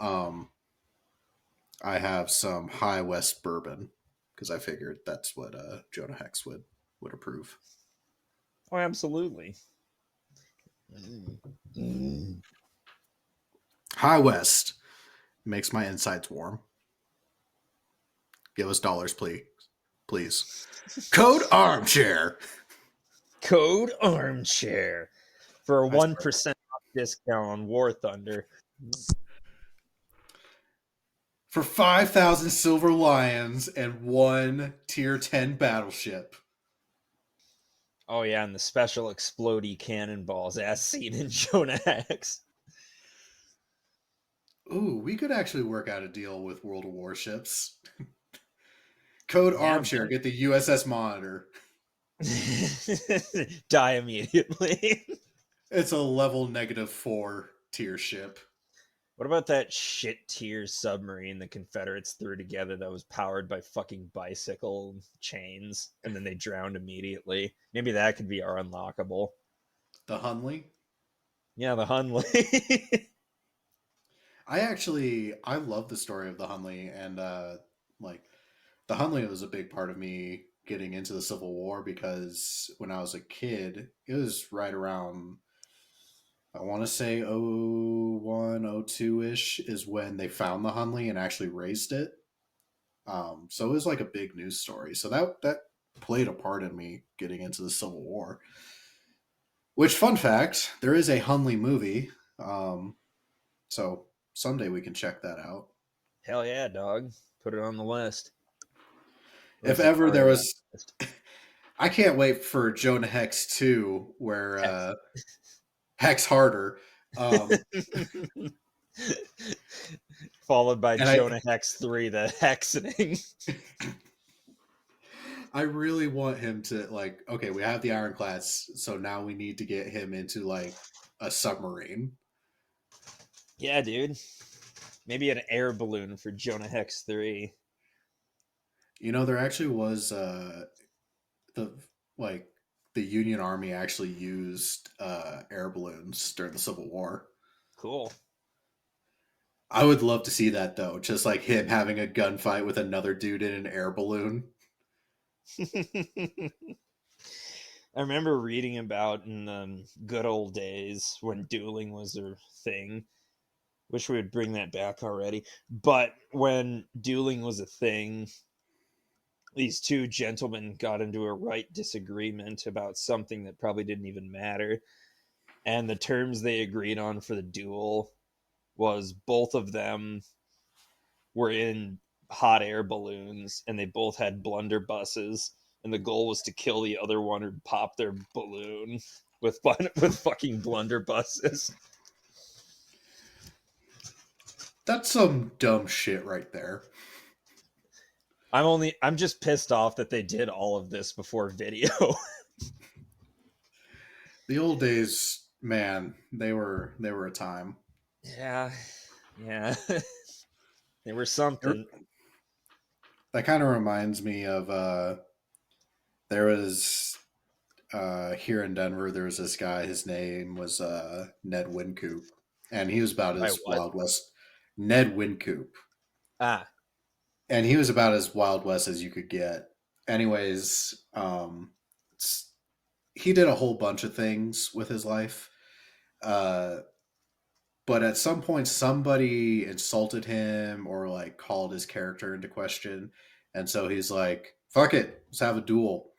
um, I have some High West bourbon because I figured that's what Jonah Hex would approve. Oh, absolutely. Mm. Mm. High West makes my insides warm. Give us dollars, please. Code Armchair. Code Armchair for a I swear. 1% off discount on War Thunder. For 5,000 silver lions and one tier 10 battleship. Oh yeah, and the special explodey cannonballs as seen in Jonah Hex. Ooh, we could actually work out a deal with World of Warships. Code Yeah, Armchair, man. get the USS Monitor. Die immediately. It's a level -4 tier ship. What about that shit tier submarine the Confederates threw together that was powered by fucking bicycle chains and then they drowned immediately? Maybe that could be our unlockable. The Hunley. Yeah, the Hunley. I love the story of the Hunley, and like the Hunley was a big part of me getting into the Civil War because when I was a kid, it was right around, I want to say, 01, 02 ish is when they found the Hunley and actually raised it. So it was like a big news story. So that played a part in me getting into the Civil War. Which, fun fact, there is a Hunley movie. So someday we can check that out. Hell yeah, dog. Put it on the list. Or If is it ever there already on was, the list? I can't wait for Jonah Hex 2, where Hex. Hex Harder. Um, Followed by and I, Jonah Hex 3, the hexing. I really want him to, like, okay, we have the ironclads, so now we need to get him into like a submarine. Yeah, dude. Maybe an air balloon for Jonah Hex 3. There actually was the like the Union Army actually used air balloons during the Civil War. Cool. I would love to see that though, just like him having a gunfight with another dude in an air balloon. I remember reading about in the good old days when dueling was a thing. Wish we would bring that back already. But when dueling was a thing, these two gentlemen got into a right disagreement about something that probably didn't even matter. And the terms they agreed on for the duel was both of them were in hot air balloons and they both had blunderbusses, and the goal was to kill the other one or pop their balloon with with fucking blunderbusses. That's some dumb shit right there. I'm just pissed off that they did all of this before video. The old days, man, they were a time. Yeah, yeah. They were something. That kind of reminds me of there was here in Denver. There was this guy. His name was Ned Wincoop, and he was about Why as what? Wild West. Ned Wincoop, Ah, and he was about as Wild West as you could get. Anyways, he did a whole bunch of things with his life. Uh, but at some point somebody insulted him or like called his character into question, and so he's like, fuck it, let's have a duel.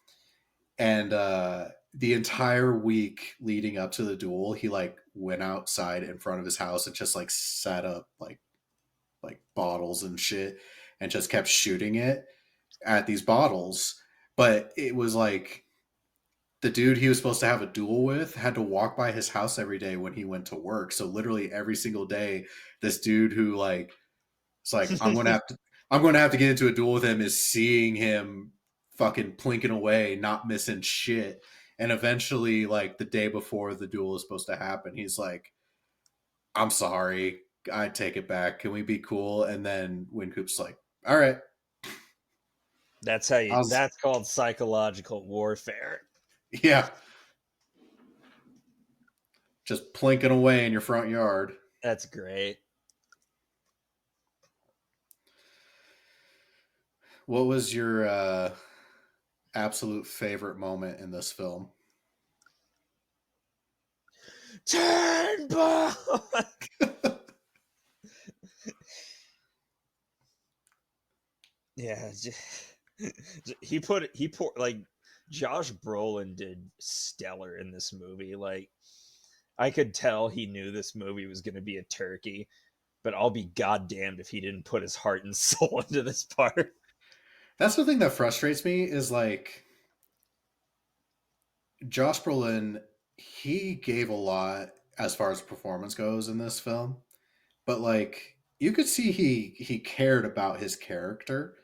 And the entire week leading up to the duel, he like went outside in front of his house and just like set up like bottles and shit and just kept shooting it at these bottles. But it was like the dude he was supposed to have a duel with had to walk by his house every day when he went to work. So literally every single day, this dude who like it's like I'm gonna have to get into a duel with him is seeing him fucking plinking away, not missing shit. And eventually, like the day before the duel is supposed to happen, he's like, I'm sorry, I take it back. Can we be cool? And then Wincoop's like, all right. that's how I you. was That's called psychological warfare. yeah, just plinking away in your front yard. That's great. What was your absolute favorite moment in this film? Turnbull. Yeah, he put like Josh Brolin did stellar in this movie. Like I could tell he knew this movie was going to be a turkey, but I'll be goddamned if he didn't put his heart and soul into this part. That's the thing that frustrates me is like Josh Brolin, he gave a lot as far as performance goes in this film, but like you could see he cared about his character.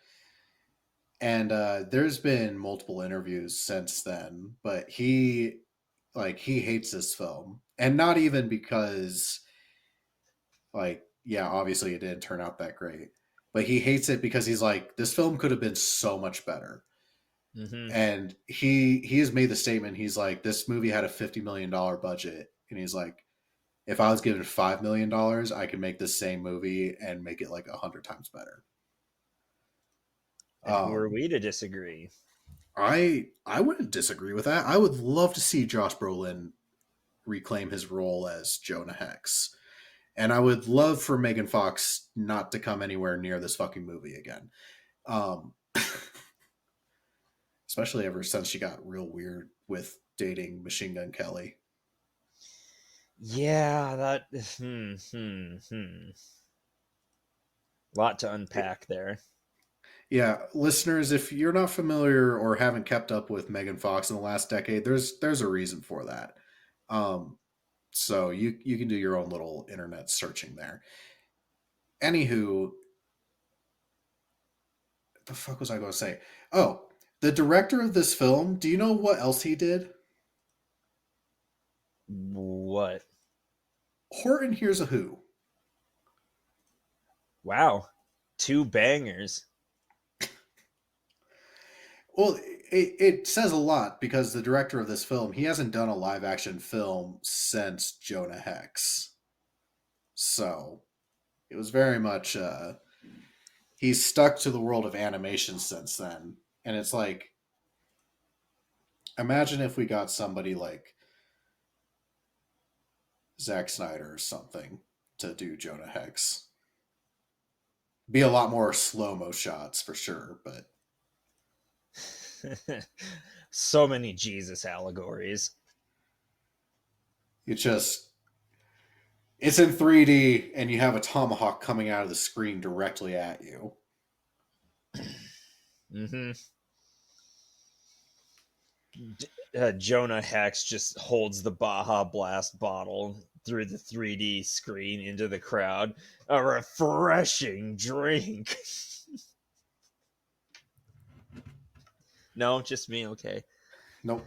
And there's been multiple interviews since then, but he hates this film, and not even because like yeah, obviously it didn't turn out that great, but he hates it because he's like this film could have been so much better. Mm-hmm. And he has made the statement, he's like this movie had a $50 million budget, and he's like if I was given $5 million I could make this same movie and make it like 100 times better. And who are um we to disagree? I wouldn't disagree with that. I would love to see Josh Brolin reclaim his role as Jonah Hex, and I would love for Megan Fox not to come anywhere near this fucking movie again. um Especially ever since she got real weird with dating Machine Gun Kelly. Yeah, that hmm. Lot to unpack there. Yeah, listeners, if you're not familiar or haven't kept up with Megan Fox in the last decade, there's a reason for that. Um, so you can do your own little internet searching there. Anywho, the fuck was I going to say? Oh, the director of this film. Do you know what else he did? What? Horton Hears a Who. Wow. Two bangers. Well, it says a lot because the director of this film, he hasn't done a live action film since Jonah Hex. So it was very much he's stuck to the world of animation since then. And it's like, imagine if we got somebody like Zack Snyder or something to do Jonah Hex. Be a lot more slow mo shots for sure, but So many Jesus allegories. it just It's in 3D, and you have a tomahawk coming out of the screen directly at you. Mm-hmm. Jonah Hex just holds the Baja Blast bottle through the 3D screen into the crowd. A refreshing drink. No, just me. Okay. Nope.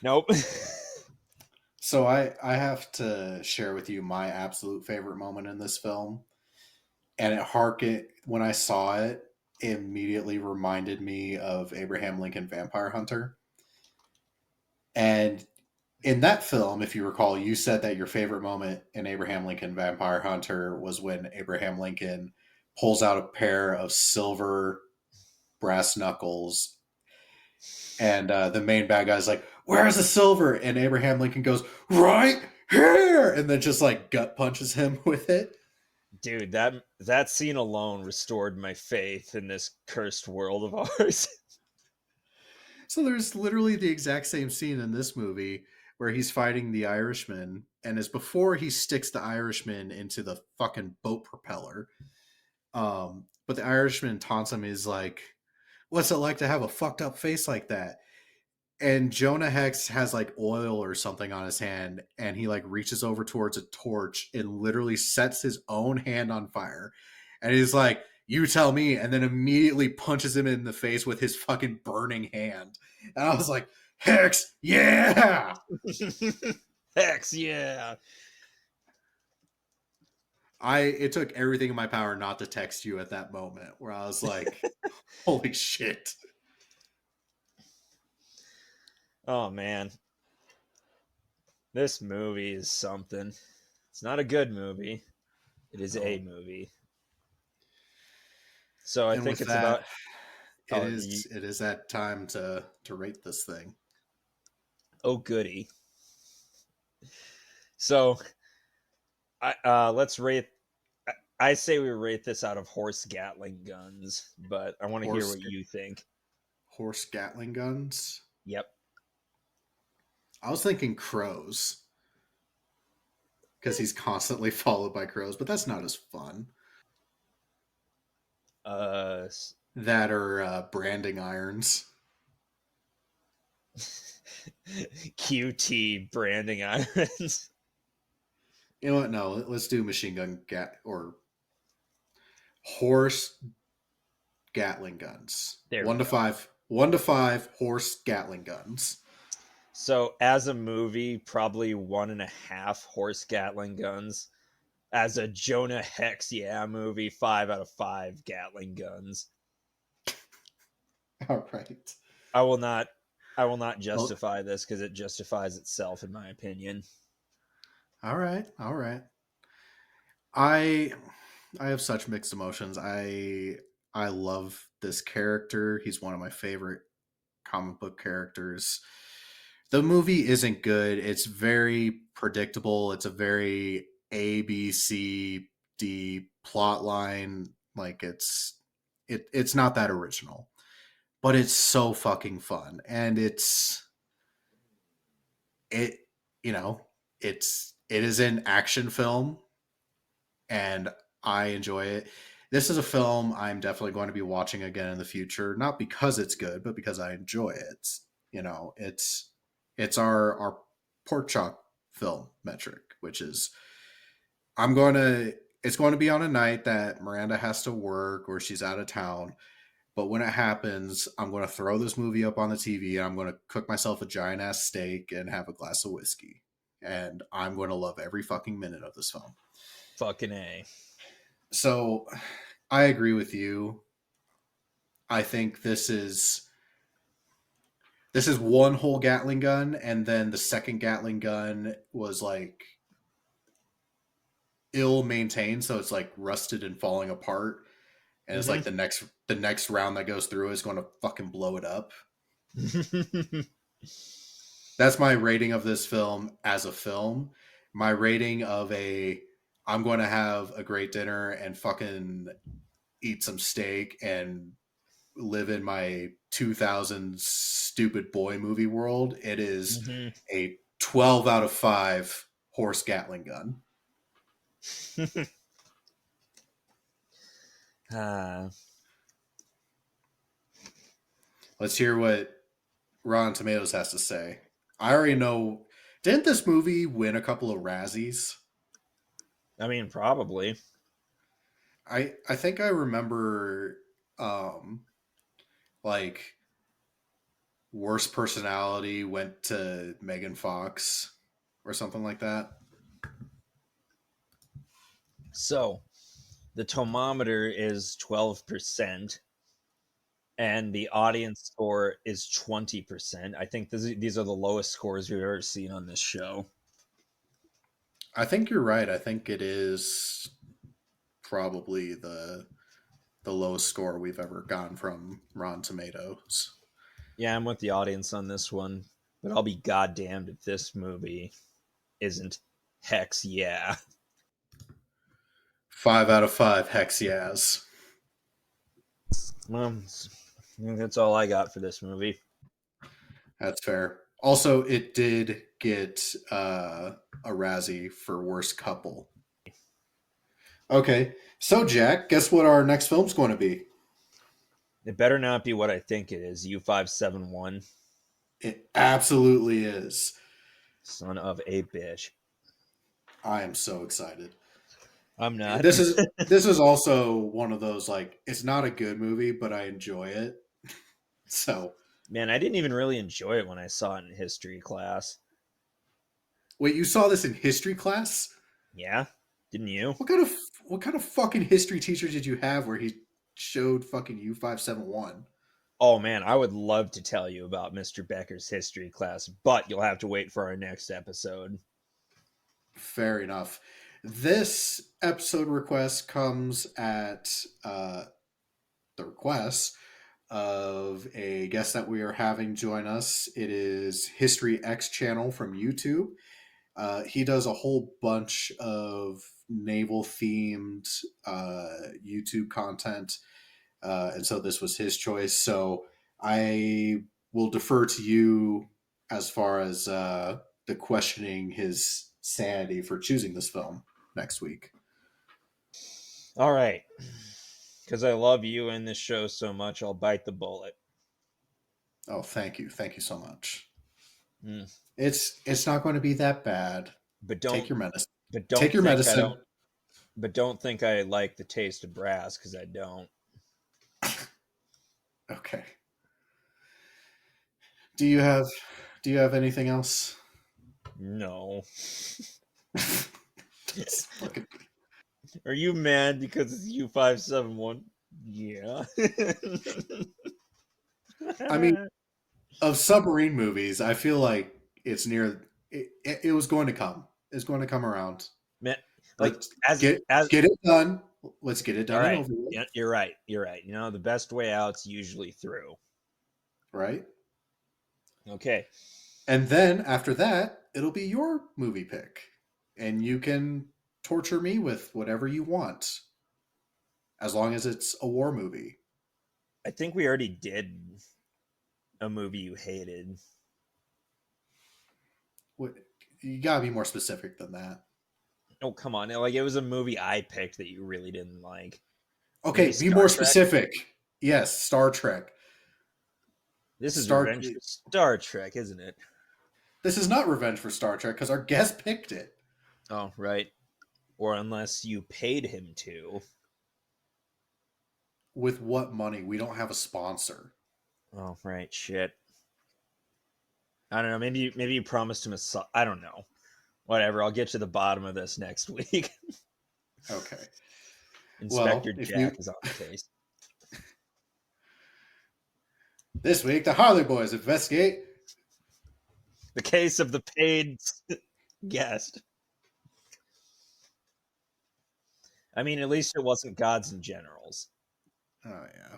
Nope. So I have to share with you my absolute favorite moment in this film, and when I saw it, it immediately reminded me of Abraham Lincoln Vampire Hunter. And in that film, if you recall, you said that your favorite moment in Abraham Lincoln Vampire Hunter was when Abraham Lincoln pulls out a pair of silver brass knuckles, and the main bad guy's like, "Where's the silver?" And Abraham Lincoln goes, "Right here," and then just like gut punches him with it. Dude, that scene alone restored my faith in this cursed world of ours. So there's literally the exact same scene in this movie where he's fighting the Irishman, and as before he sticks the Irishman into the fucking boat propeller. But the Irishman taunts him. Is like, "What's it like to have a fucked up face like that?" And Jonah Hex has like oil or something on his hand, and he like reaches over towards a torch and literally sets his own hand on fire. And he's like, "You tell me," and then immediately punches him in the face with his fucking burning hand. And I was like, "Hex, yeah!" Hex, yeah. It took everything in my power not to text you at that moment where I was like, "Holy shit." Oh man, this movie is something. It's not a good movie. It is a No. movie. So I And think with it's that, about. Oh, it is that time to rate this thing. oh goody. So let's rate. I say we rate this out of horse Gatling guns, but I want to hear Horse what you think. horse Gatling guns. Yep. I was thinking crows because he's constantly followed by crows, but that's not as fun. Uh, That are branding irons. QT branding irons. You know what? No, let's do machine gun or horse Gatling guns. There we One to go. five. 1 to 5 horse Gatling guns. So as a movie, probably 1.5 horse Gatling guns. As a Jonah Hex, yeah, movie, 5 out of 5 Gatling guns. All right. I will not. I will not Well, justify this because it justifies itself, in my opinion. all right. All right. I I have such mixed emotions. I love this character. He's one of my favorite comic book characters. The movie isn't good. It's very predictable. It's a very A B C D plot line. Like it's not that original, but it's so fucking fun, and it you know it is an action film, and I enjoy it. This is a film I'm definitely going to be watching again in the future, not because it's good, but because I enjoy it. You know, it's our pork chop film metric, which is I'm going to it's going to be on a night that Miranda has to work or she's out of town. But when it happens, I'm going to throw this movie up on the TV and I'm going to cook myself a giant ass steak and have a glass of whiskey. And I'm going to love every fucking minute of this film. Fucking A. So I agree with you. I think this is one whole Gatling gun, and then the second Gatling gun was like ill maintained, so it's like rusted and falling apart. And it's like Mm-hmm. the next round that goes through is going to fucking blow it up. That's my rating of this film as a film. My rating of a I'm going to have a great dinner and fucking eat some steak and live in my 2000s stupid boy movie world. It is Mm-hmm. a 12 out of 5 horse Gatling gun. uh, Let's hear what Rotten Tomatoes has to say. I already know. Didn't this movie win a couple of Razzies? I mean, probably. I think I remember um like worst personality went to Megan Fox or something like that. So the tomometer is 12%, and the audience score is 20%. I think these are the lowest scores we've ever seen on this show. I think you're right. I think it is probably the lowest score we've ever gotten from Rotten Tomatoes. Yeah, I'm with the audience on this one, but I'll be goddamned if this movie isn't Hex. Yeah. 5 out of 5 Hex yes. Well, that's all I got for this movie. That's fair. Also, it did get a Razzie for worst couple. Okay, so Jack, guess what our next film's going to be? It better not be what I think it is. U571, It absolutely is. son of a bitch. I am so excited. I'm not. This is also one of those like it's not a good movie, but I enjoy it. So Man, I didn't even really enjoy it when I saw it in history class. wait, you saw this in history class? Yeah, didn't you? What kind of fucking history teacher did you have where he showed fucking U571? Oh man, I would love to tell you about Mr. Becker's history class, but you'll have to wait for our next episode. Fair enough. This episode request comes at the request of a guest that we are having join us. It is History X channel from YouTube. He does a whole bunch of naval themed YouTube content, and so this was his choice. So I will defer to you as far as the questioning his sanity for choosing this film next week. All right. Because I love you and this show so much, I'll bite the bullet. Oh, thank you so much. Mm. It's not going to be that bad. But Take don't your medicine. but Take don't your think I medicine. don't but don't think I like the taste of brass, because I don't. Okay. Do you have Do you have anything else? No. Fucking, Are you mad because it's U571? Yeah. I mean, of submarine movies, I feel like it's near. It was going to come. It's going to come around. Man, like Let's as get as get it done. Let's get it all done and right. over with, Yeah, you're right. You're right. You know, the best way out's usually through. right? Okay. And then after that, it'll be your movie pick, and you can torture me with whatever you want, as long as it's a war movie. I think we already did a movie you hated. What, you gotta be more specific than that. Oh, come on. Like, it was a movie I picked that you really didn't like. Okay, Maybe be Star more Trek? specific. Yes, Star Trek. This is Star. Revenge for Star Trek, isn't it? This is not revenge for Star Trek because our guest picked it. Oh, right. Or unless you paid him to. With what money? We don't have a sponsor. Oh, right. Shit. I don't know. Maybe you promised him I don't know. Whatever. I'll get to the bottom of this next week. Okay. Inspector Well, if you Jack is on the case. this week the Harley Boys investigate. The case of the paid guest. I mean, at least it wasn't gods and generals. Oh yeah.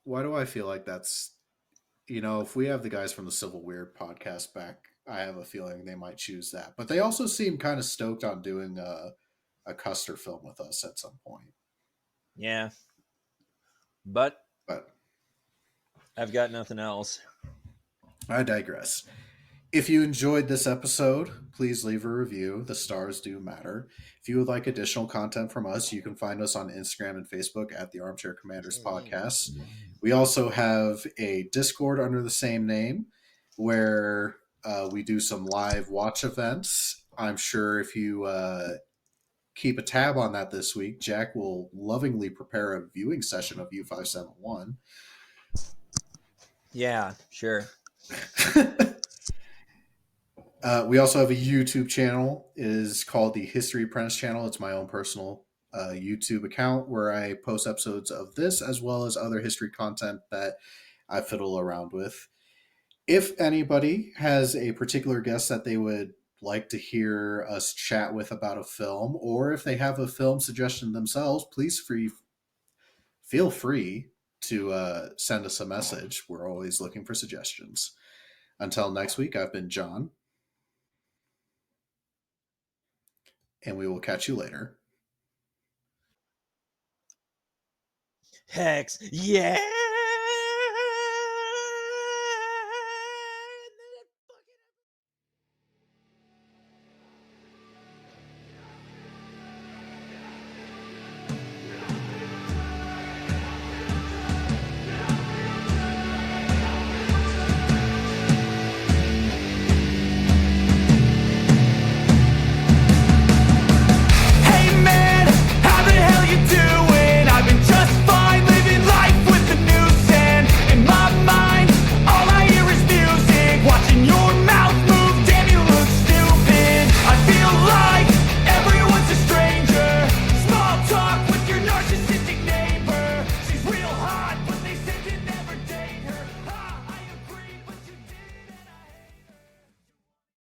Why do I feel like that's if we have the guys from the Civil Weird podcast back, I have a feeling they might choose that. But they also seem kind of stoked on doing a Custer film with us at some point. Yeah. But But I've got nothing else. I digress. If you enjoyed this episode, please leave a review. The stars do matter. If you would like additional content from us, you can find us on Instagram and Facebook at the Armchair Commanders Podcast. We also have a Discord under the same name where we do some live watch events. I'm sure if you keep a tab on that this week, Jack will lovingly prepare a viewing session of U571. Yeah, sure. We also have a YouTube channel. It is called the History Apprentice channel. It's my own personal YouTube account where I post episodes of this as well as other history content that I fiddle around with. If anybody has a particular guest that they would like to hear us chat with about a film, or if they have a film suggestion themselves, please feel free to send us a message. We're always looking for suggestions. Until next week, I've been John, and we will catch you later. Hex, yeah.